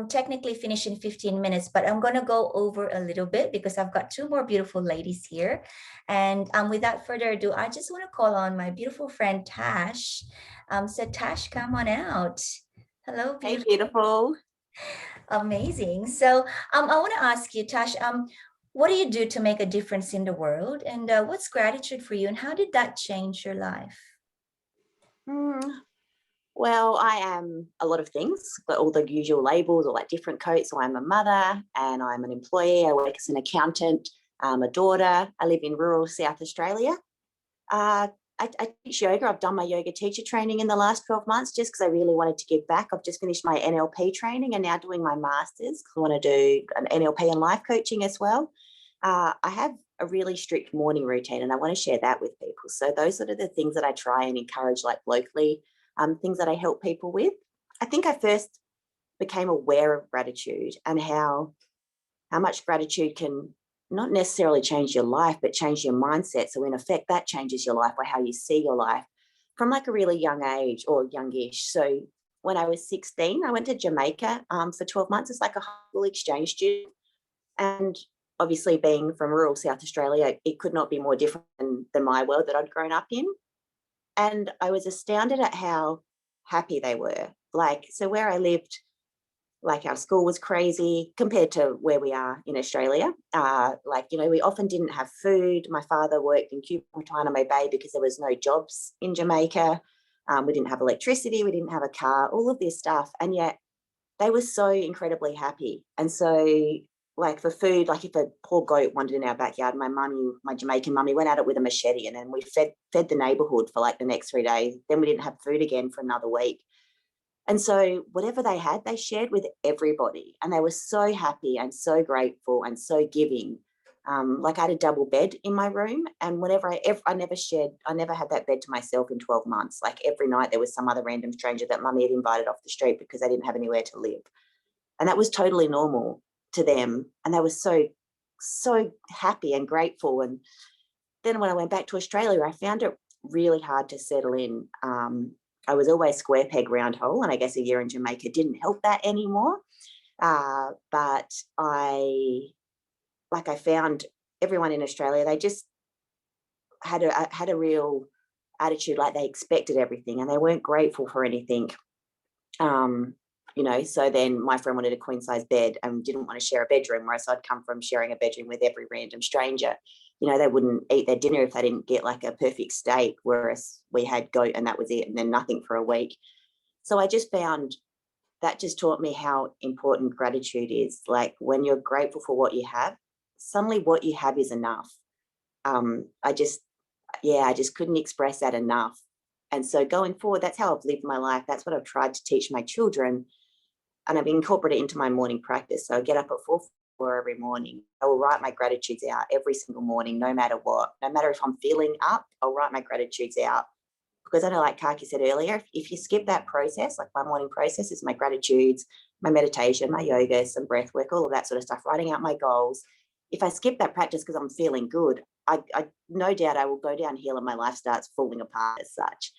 technically finish in 15 minutes, but I'm going to go over a little bit because I've got two more beautiful ladies here. And without further ado, I just want to call on my beautiful friend Tash. So Tash, come on out. Hello, beautiful. Hey, beautiful. Amazing. So I want to ask you, Tash, what do you do to make a difference in the world? And what's gratitude for you? And how did that change your life? Well, I am a lot of things, but all the usual labels or like different coats. So I'm a mother and I'm an employee. I work as an accountant, a daughter. I live in rural South Australia. I teach yoga. I've done my yoga teacher training in the last 12 months just because I really wanted to give back. I've just finished my NLP training and now doing my master's because I want to do an NLP and life coaching as well. I have a really strict morning routine and I want to share that with people. So those are the things that I try and encourage, like locally, things that I help people with. I think I first became aware of gratitude and how much gratitude can not necessarily change your life, but change your mindset. So in effect, that changes your life by how you see your life from like a really young age or youngish. So when I was 16, I went to Jamaica for 12 months. It's like a high school exchange student. And obviously being from rural South Australia, it could not be more different than my world that I'd grown up in. And I was astounded at how happy they were. Like, so where I lived, like our school was crazy compared to where we are in Australia. Like, you know, we often didn't have food. My father worked in Guantanamo Bay because there was no jobs in Jamaica. We didn't have electricity. We didn't have a car, all of this stuff. And yet they were so incredibly happy. And so like for food, like if a poor goat wandered in our backyard, my mummy, my Jamaican mummy, went at it with a machete and then we fed the neighborhood for like the next 3 days. Then we didn't have food again for another week. And so whatever they had, they shared with everybody. And they were so happy and so grateful and so giving. Like I had a double bed in my room. And whenever I never had that bed to myself in 12 months. Like every night there was some other random stranger that mummy had invited off the street because they didn't have anywhere to live. And that was totally normal to them. And they were so happy and grateful. And then when I went back to Australia, I found it really hard to settle in. I was always square peg, round hole. And I guess a year in Jamaica didn't help that anymore. But I found everyone in Australia, they just had a real attitude, like they expected everything and they weren't grateful for anything. You know, so then my friend wanted a queen size bed and didn't want to share a bedroom, whereas I'd come from sharing a bedroom with every random stranger. You know, they wouldn't eat their dinner if they didn't get like a perfect steak, whereas we had goat and that was it, and then nothing for a week. So I just found that just taught me how important gratitude is. Like when you're grateful for what you have, suddenly what you have is enough. I just couldn't express that enough. And so going forward, that's how I've lived my life. That's what I've tried to teach my children. And I've incorporated it into my morning practice. So I get up at 4 every morning. I will write my gratitudes out every single morning, no matter what. No matter if I'm feeling up, I'll write my gratitudes out. Because I know, like Kaki said earlier, if you skip that process, like my morning process is my gratitudes, my meditation, my yoga, some breath work, all of that sort of stuff, writing out my goals. if I skip that practice because I'm feeling good, I no doubt I will go downhill and my life starts falling apart as such.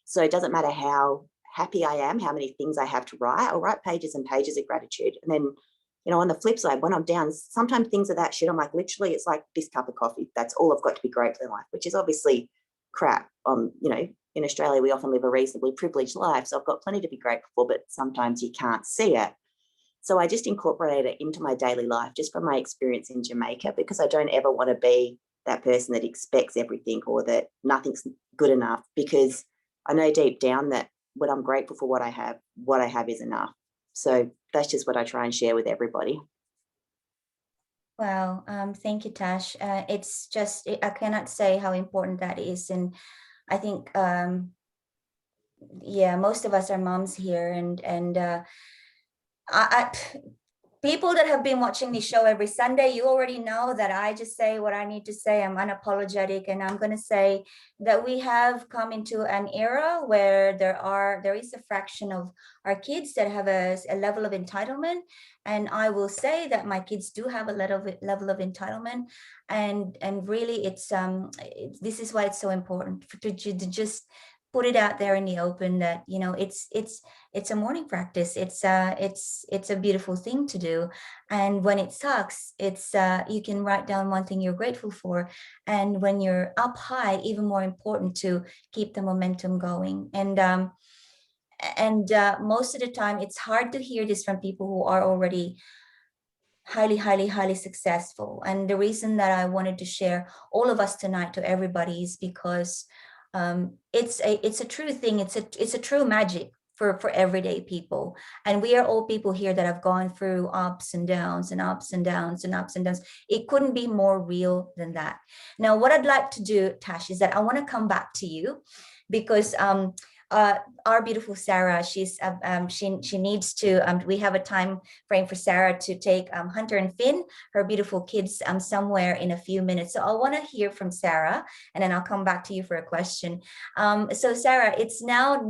So it doesn't matter how happy I am, how many things I have to write. I'll write pages and pages of gratitude. And then, you know, on the flip side, when I'm down, sometimes things are that shit. I'm like, literally, it's like this cup of coffee. That's all I've got to be grateful in life, which is obviously crap. You know, in Australia, we often live a reasonably privileged life. So I've got plenty to be grateful for, but sometimes you can't see it. So I just incorporate it into my daily life just from my experience in Jamaica, because I don't ever want to be that person that expects everything or that nothing's good enough, because I know deep down that when I'm grateful for what I have is enough. So that's just what I try and share with everybody. Wow. Thank you, Tash. It's just, I cannot say how important that is. And I think, yeah, most of us are moms here, and people that have been watching this show every Sunday, you already know that I just say what I need to say. I'm unapologetic, and I'm going to say that we have come into an era where there is a fraction of our kids that have a level of entitlement, and I will say that my kids do have a level of entitlement, and really this is why it's so important to just put it out there in the open that, you know, it's a morning practice. It's a beautiful thing to do. And when it sucks, it's you can write down one thing you're grateful for. And when you're up high, even more important to keep the momentum going. And most of the time, it's hard to hear this from people who are already highly successful. And the reason that I wanted to share all of us tonight to everybody is because it's a true thing. It's a true magic for everyday people. And we are all people here that have gone through ups and downs and ups and downs and ups and downs. It couldn't be more real than that. Now, what I'd like to do, Tash, is that I want to come back to you, because our beautiful Sarah, she needs to, we have a time frame for Sarah to take Hunter and Finn, her beautiful kids, somewhere in a few minutes. So I want to hear from Sarah, and then I'll come back to you for a question. So Sarah, it's now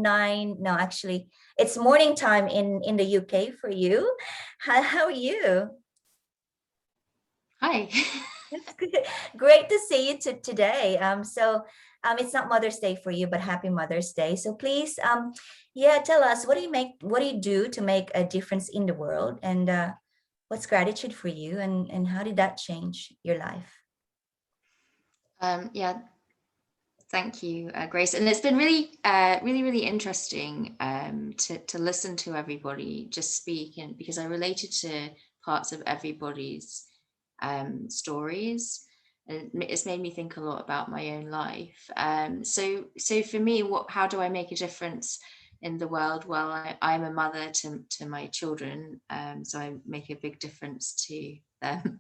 actually it's morning time in the UK for you. How are you? Hi. Great to see you today. It's not Mother's Day for you, but happy Mother's Day. So please, yeah, tell us, what do you do to make a difference in the world, and what's gratitude for you, and how did that change your life? Yeah, thank you, Grace. And it's been really interesting to listen to everybody just speak, and because I related to parts of everybody's stories, and it's made me think a lot about my own life. So for me, how do I make a difference in the world? Well, I'm a mother to my children, so I make a big difference to them,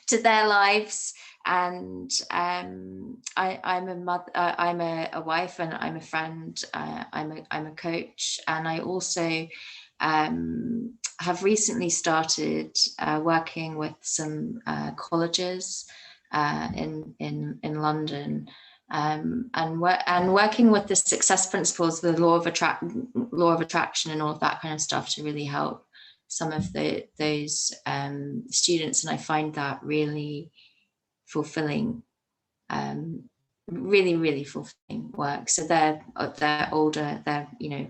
to their lives. And I'm a mother, I'm a wife, and I'm a friend. I'm a coach, and I also have recently started working with some colleges in London, and working with the success principles, the law of attraction, and all of that kind of stuff to really help some of those students. And I find that really fulfilling, really fulfilling work. So they're older, they're, you know,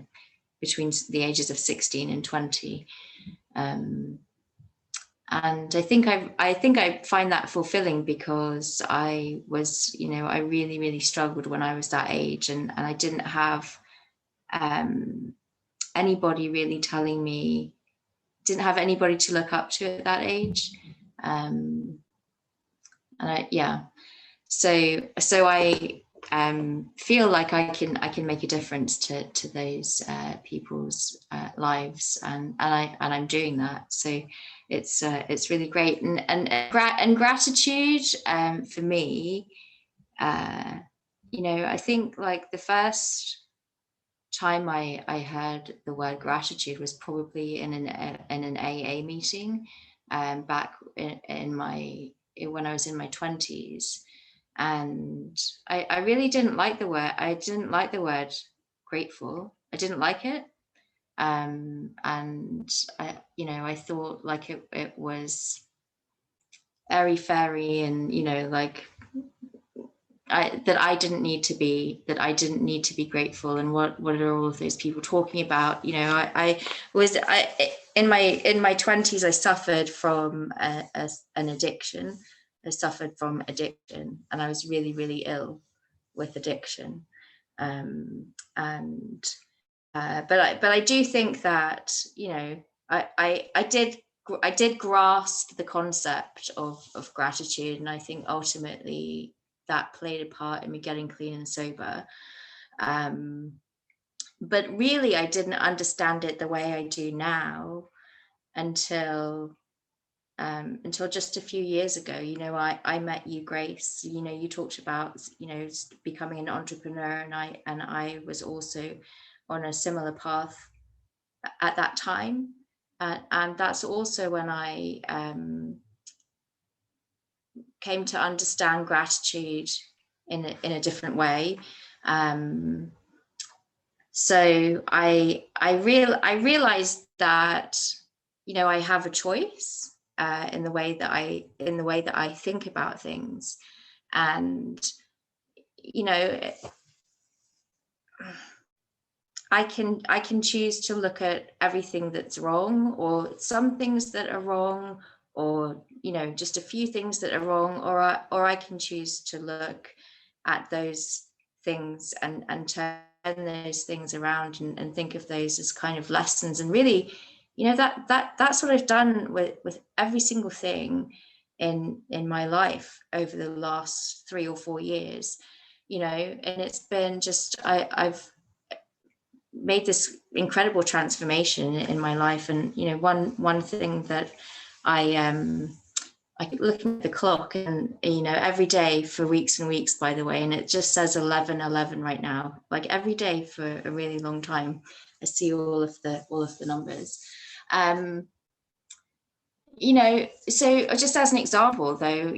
between the ages of 16 and 20. And I think I find that fulfilling because I was, you know, I really struggled when I was that age, and I didn't have anybody really telling me, didn't have anybody to look up to at that age. And so I feel like I can make a difference to those people's lives, and I'm doing that. So it's really great, and gratitude for me, you know, I think like the first time I heard the word gratitude was probably in an AA meeting, back when I was in my 20s. And I really didn't like the word. I didn't like the word grateful. I didn't like it. And I thought like it was airy fairy, and like that I didn't need to be grateful. And what are all of those people talking about? I was in my 20s, I suffered from an addiction. I suffered from addiction, and I was really, really ill with addiction. But I do think that I did grasp the concept of gratitude, and I think ultimately that played a part in me getting clean and sober. But really, I didn't understand it the way I do now until just a few years ago. I met you, Grace. You talked about becoming an entrepreneur, and I was also on a similar path at that time, and that's also when I came to understand gratitude in a different way. So I realized that I have a choice in the way that I think about things, and I can choose to look at everything that's wrong, or some things that are wrong, or just a few things that are wrong, or I can choose to look at those things and turn those things around and think of those as kind of lessons. And really, that's what I've done with every single thing in my life over the last 3 or 4 years. And it's been just I've made this incredible transformation in my life. And one thing that I keep looking at the clock, and every day for weeks and weeks, by the way, and it just says 11:11 right now. Like every day for a really long time, I see all of the numbers. So just as an example, though,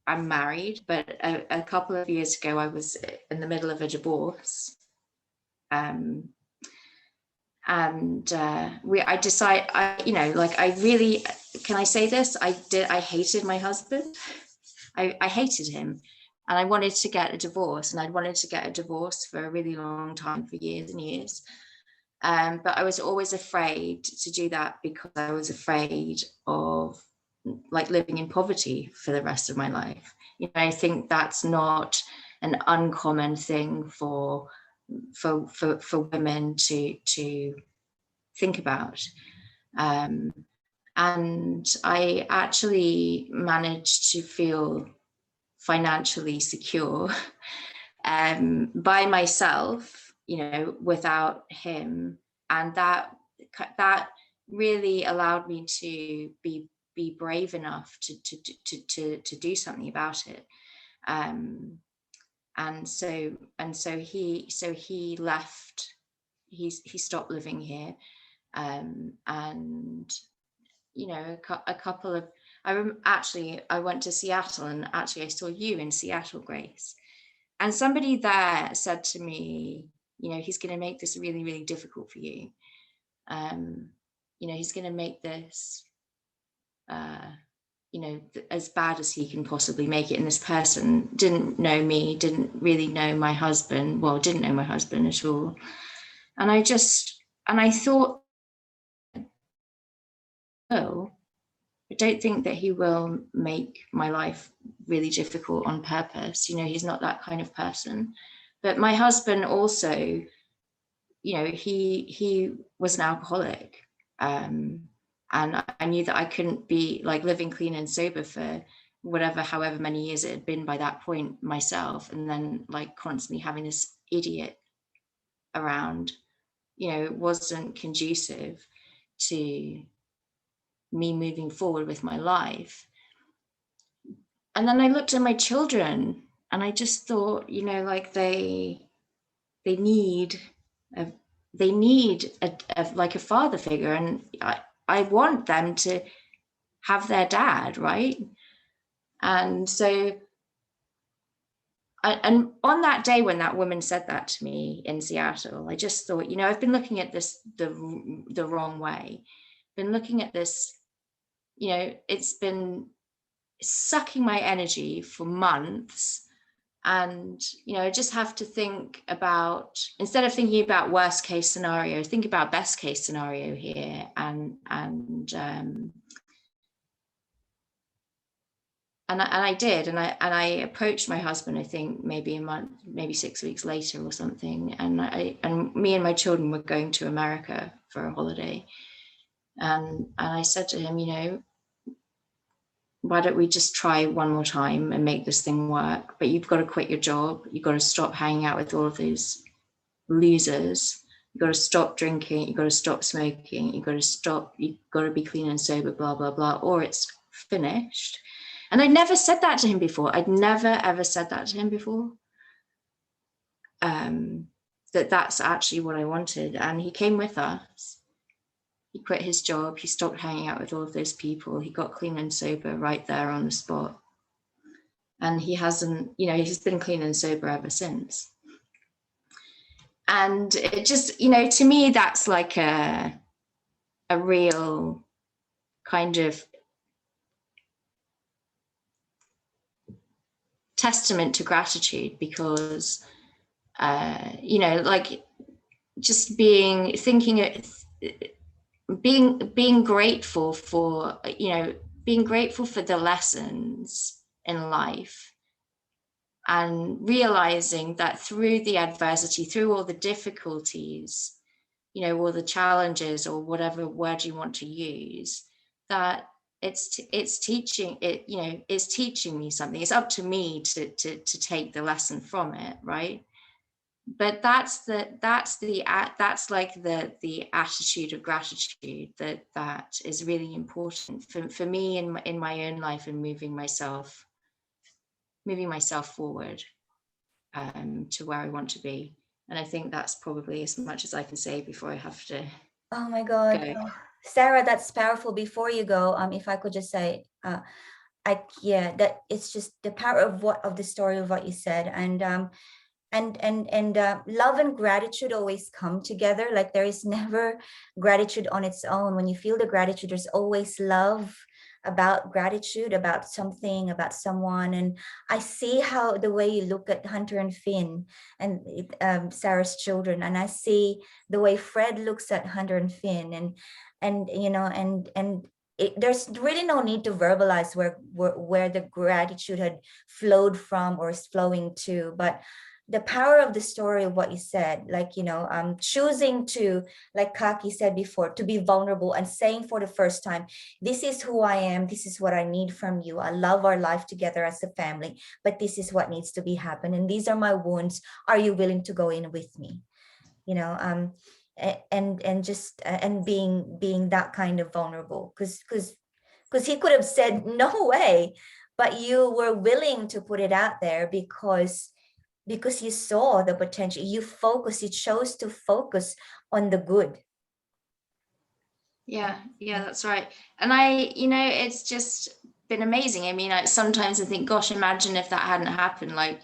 I'm married, but a couple of years ago, I was in the middle of a divorce. I decided, I really, can I say this? I hated my husband. I hated him, and I wanted to get a divorce, and I'd wanted to get a divorce for a really long time, for years and years. But I was always afraid to do that because I was afraid of living in poverty for the rest of my life. I think that's not an uncommon thing for women to think about. And I actually managed to feel financially secure by myself, without him. And that really allowed me to be brave enough to do something about it. And so he left. He stopped living here, and a couple of I went to Seattle, and actually I saw you in Seattle, Grace, and somebody there said to me, he's going to make this really, really difficult for you. He's going to make this as bad as he can possibly make it. And this person didn't know me, didn't really know my husband, didn't know my husband at all. And I thought, oh, I don't think that he will make my life really difficult on purpose. He's not that kind of person. But my husband also, he was an alcoholic. And I knew that I couldn't be living clean and sober for however many years it had been by that point myself, and then constantly having this idiot around, wasn't conducive to me moving forward with my life. And then I looked at my children, and I just thought, they need a father figure, and I want them to have their dad, right? And so, and on that day when that woman said that to me in Seattle, I just thought, I've been looking at this the wrong way. Been looking at this you know, it's been sucking my energy for months. And, you know, I just have to think about, instead of thinking about worst case scenario, think about best case scenario here. And I did, and I approached my husband, I think maybe a month, maybe 6 weeks later or something. And me and my children were going to America for a holiday. And I said to him, you know, why don't we just try one more time and make this thing work? But you've got to quit your job. You've got to stop hanging out with all of those losers. You've got to stop drinking. You've got to stop smoking. You've got to be clean and sober, blah, blah, blah, or it's finished. And I'd never said that to him before. I'd never, ever said that to him before. That's actually what I wanted. And he came with us. He quit his job. He stopped hanging out with all of those people. He got clean and sober right there on the spot. And he hasn't, you know, he's been clean and sober ever since. And it just, you know, to me, that's like a real kind of testament to gratitude, because, you know, like just being grateful for, you know, being grateful for the lessons in life, and realizing that through the adversity, through all the difficulties, you know, all the challenges, or whatever word you want to use, that it's teaching it, you know, it's teaching me something. It's up to me to take the lesson from it, right? But that's like the attitude of gratitude that is really important for me in my own life, and moving myself forward to where I want to be. And I think that's probably as much as I can say before I have to. Oh my God. go. Sarah, that's powerful. Before you go, if I could just say, that it's just the power of the story of what you said. And love and gratitude always come together. Like there is never gratitude on its own. When you feel the gratitude, there's always love about gratitude, about something, about someone. And I see how the way you look at Hunter and Finn and Sarah's children, and I see the way Fred looks at Hunter and Finn, and you know, and there's really no need to verbalize where the gratitude had flowed from or is flowing to, but the power of the story of what you said, like, you know, choosing to, like Kaki said before, to be vulnerable and saying for the first time, this is who I am, this is what I need from you. I love our life together as a family, but this is what needs to be happen. And these are my wounds. Are you willing to go in with me? You know, and just and being that kind of vulnerable, because he could have said no way, but you were willing to put it out there because you saw the potential. You chose to focus on the good. Yeah, that's right. And you know, it's just been amazing. I mean, sometimes I think, gosh, imagine if that hadn't happened. Like,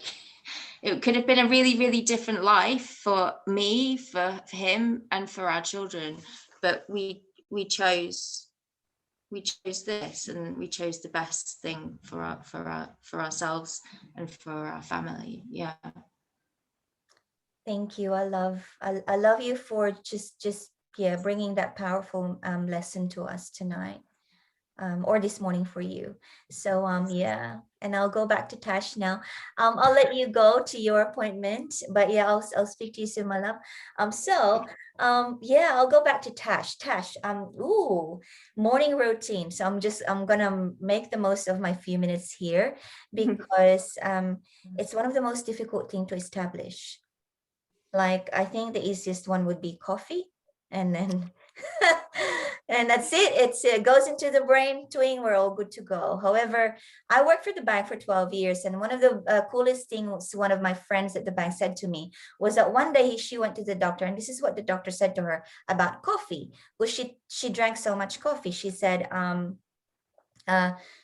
it could have been a really, really different life for me, for him, and for our children. But we chose this, and we chose the best thing for ourselves and for our family. Yeah. Thank you. I love you for just bringing that powerful lesson to us tonight, or this morning for you. So yeah, and I'll go back to Tash now. I'll let you go to your appointment, but yeah, I'll speak to you soon, my love. Yeah, I'll go back to Tash. Tash, morning routine. So I'm gonna make the most of my few minutes here, because it's one of the most difficult thing to establish. Like, I think the easiest one would be coffee, and then and that's it. It goes into the brain, twing, we're all good to go. However, I worked for the bank for 12 years, and one of the coolest things one of my friends at the bank said to me was that one day she went to the doctor, and this is what the doctor said to her about coffee, because she drank so much coffee. She said,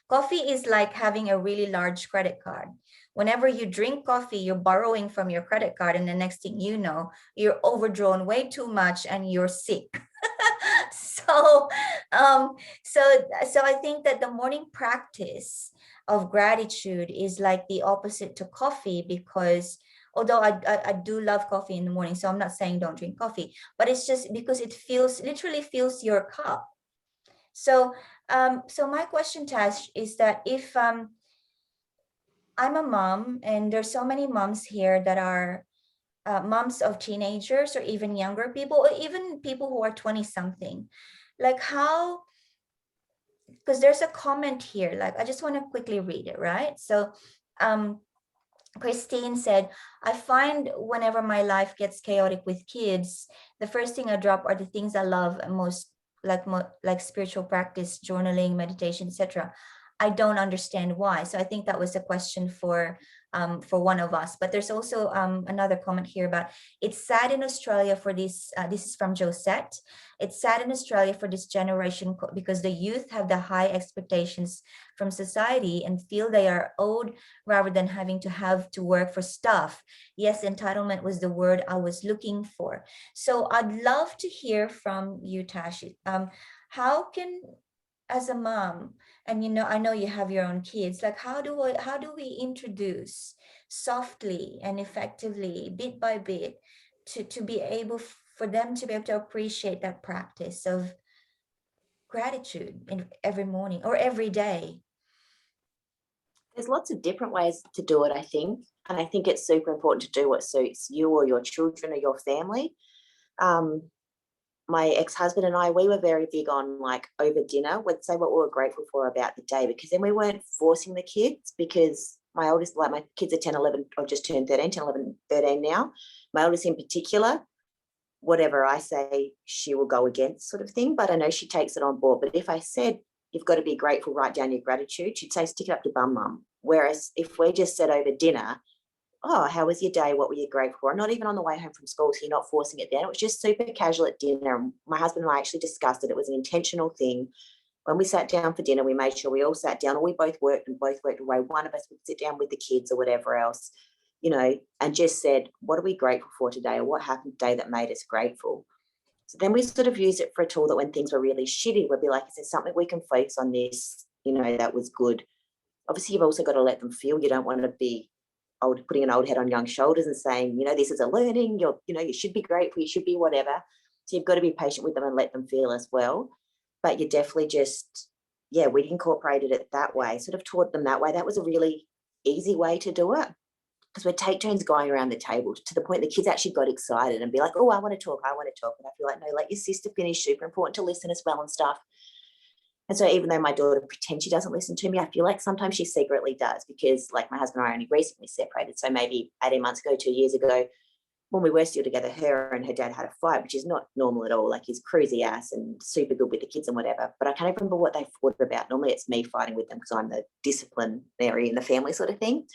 coffee is like having a really large credit card. Whenever you drink coffee, you're borrowing from your credit card, and the next thing you know, you're overdrawn way too much and you're sick. So, so I think that the morning practice of gratitude is like the opposite to coffee, because although I do love coffee in the morning, so I'm not saying don't drink coffee, but it's just because it literally fills your cup. So, so my question, Tash, is that if I'm a mom, and there's so many moms here that are moms of teenagers or even younger people, or even people who are 20 something, like how, because there's a comment here, like I just want to quickly read it, right? So Christine said, I find whenever my life gets chaotic with kids, the first thing I drop are the things I love most, like spiritual practice, journaling, meditation, etc. I don't understand why. So I think that was a question for one of us. But there's also another comment here about, it's sad in Australia for this. This is from Josette. It's sad in Australia for this generation because the youth have the high expectations from society and feel they are owed rather than having to work for stuff. Yes, entitlement was the word I was looking for. So I'd love to hear from you, Tashi. How can, as a mom, and I know you have your own kids, like how do we introduce softly and effectively, bit by bit, to be able for them to be able to appreciate that practice of gratitude in every morning or every day? There's lots of different ways to do it, I think. And I think it's super important to do what suits you or your children or your family. My ex-husband and I, we were very big on, like, over dinner, we'd say what we were grateful for about the day, because then we weren't forcing the kids, because my oldest, like my kids are 10, 11, or just turned 13, 10, 11, 13 now. My oldest in particular, whatever I say, she will go against, sort of thing. But I know she takes it on board. But if I said, you've got to be grateful, write down your gratitude, she'd say, stick it up your bum, mum. Whereas if we just said over dinner, oh, how was your day? What were you grateful for? Not even on the way home from school, so you're not forcing it then. It was just super casual at dinner. My husband and I actually discussed it. It was an intentional thing. When we sat down for dinner, we made sure we all sat down, or we both worked and both worked away. One of us would sit down with the kids or whatever else, and just said, what are we grateful for today? Or what happened today that made us grateful? So then we sort of used it for a tool that when things were really shitty, we'd be like, is there something we can focus on this, that was good? Obviously, you've also got to let them feel. You don't want to be putting an old head on young shoulders and saying, this is a learning, you should be grateful, you should be whatever. So you've got to be patient with them and let them feel as well. But you definitely just, we incorporated it that way, sort of taught them that way. That was a really easy way to do it, because we'd take turns going around the table to the point the kids actually got excited and be like, oh, I want to talk. And I feel like, no, let your sister finish, super important to listen as well and stuff. And so even though my daughter pretends she doesn't listen to me, I feel like sometimes she secretly does, because like my husband and I only recently separated. So maybe 18 months ago, 2 years ago, when we were still together, her and her dad had a fight, which is not normal at all. Like, he's crazy ass and super good with the kids and whatever. But I can't remember what they fought about. Normally it's me fighting with them because I'm the disciplinary in the family sort of thing.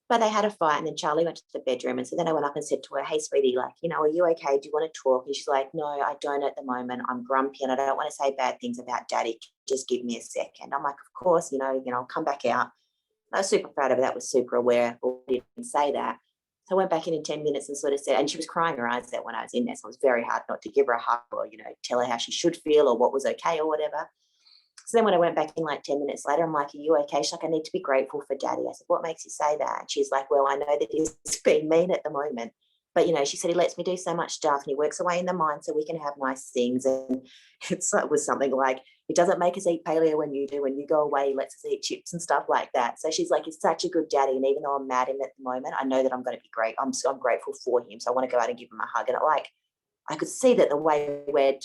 But they had a fight, and then Charlie went to the bedroom. And so then I went up and said to her, hey, sweetie, like, are you okay? Do you want to talk? And she's like, no, I don't at the moment. I'm grumpy and I don't want to say bad things about Daddy. Just give me a second. I'm like, of course, I'll come back out. I was super proud of her. That was super aware, but didn't say that. So I went back in 10 minutes and sort of said, and she was crying her eyes out when I was in there. So it was very hard not to give her a hug or, tell her how she should feel or what was okay or whatever. So then when I went back in like 10 minutes later, I'm like, are you okay? She's like, I need to be grateful for Daddy. I said, what makes you say that? And she's like, well, I know that he's being mean at the moment. But, she said he lets me do so much stuff and he works away in the mind so we can have nice things. And it was something like, he doesn't make us eat paleo when you do. When you go away, he lets us eat chips and stuff like that. So she's like, he's such a good daddy. And even though I'm mad at him at the moment, I know that I'm going to be great. I'm grateful for him. So I want to go out and give him a hug. And I could see that the way we'd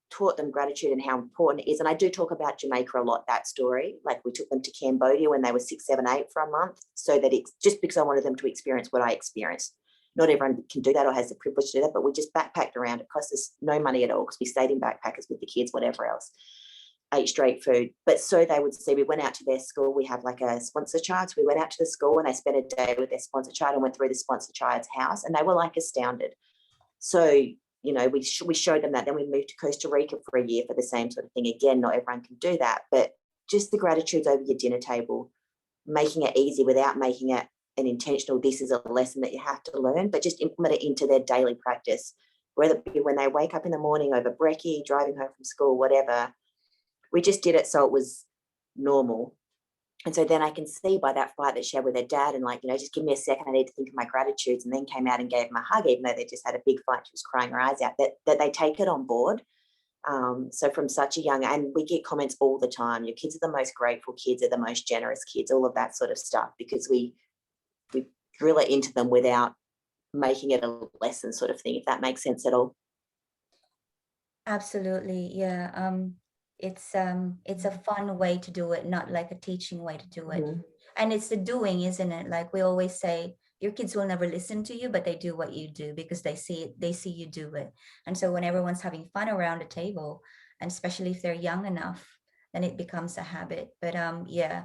taught them gratitude and how important it is. And I do talk about Jamaica a lot, that story. Like, we took them to Cambodia when they were 6, 7, 8 for a month, so that it's just because I wanted them to experience what I experienced. Not everyone can do that or has the privilege to do that, but we just backpacked around. It cost us no money at all because we stayed in backpackers with the kids, whatever else, ate straight food. But so they would see, we went out to their school. We have like a sponsor child. So we went out to the school and they spent a day with their sponsor child and went through the sponsor child's house, and they were like astounded. So, we showed them that. Then we moved to Costa Rica for a year for the same sort of thing. Again, not everyone can do that, but just the gratitudes over your dinner table, making it easy without making it an intentional, this is a lesson that you have to learn, but just implement it into their daily practice. whether it be when they wake up in the morning over brekkie, driving home from school, whatever. We just did it so it was normal. And so then I can see by that fight that she had with her dad, and like, you know, just give me a second, I need to think of my gratitudes, and then came out and gave him a hug, even though they just had a big fight, she was crying her eyes out, that they take it on board. So from such a young, and we get comments all the time, your kids are the most grateful kids, they're the most generous kids, all of that sort of stuff, because we drill it into them without making it a lesson sort of thing, if that makes sense at all. Absolutely, yeah. It's a fun way to do it, not like a teaching way to do it. And it's the doing, isn't it? Like we always say, your kids will never listen to you, but they do what you do because they see you do it. And so when everyone's having fun around the table, and especially if they're young enough, then it becomes a habit. But yeah.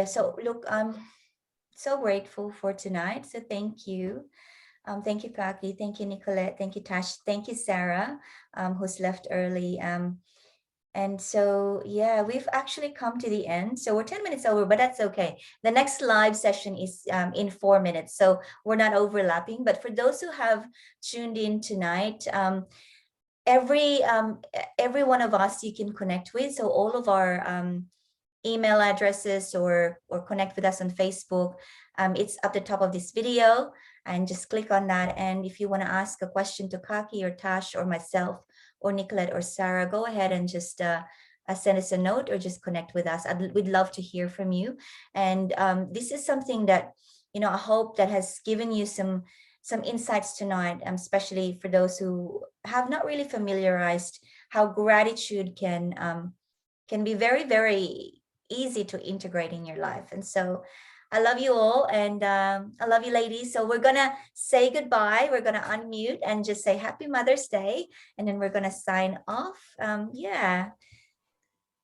So look, I'm so grateful for tonight. So thank you. Thank you, Kaki. Thank you, Nicolette. Thank you, Tash. Thank you, Sarah, who's left early. And so, yeah, we've actually come to the end. So we're 10 minutes over, but that's okay. The next live session is in 4 minutes. So we're not overlapping. But for those who have tuned in tonight, every one of us you can connect with. So all of our email addresses or connect with us on Facebook. It's at the top of this video, and just click on that. And if you want to ask a question to Kaki or Tash or myself or Nicolette or Sarah, go ahead and just send us a note or just connect with us. We'd love to hear from you. And this is something that, you know, I hope that has given you some insights tonight, especially for those who have not really familiarized how gratitude can be very, very easy to integrate in your life. And so I love you all, and I love you, ladies. So we're gonna say goodbye. We're gonna unmute and just say Happy Mother's Day, and then we're gonna sign off. Yeah.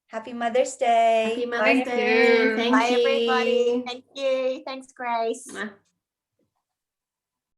Happy Mother's Day. Happy Mother's Thank Day. you. Thank Bye, you. everybody. Thank you. Thanks, Grace.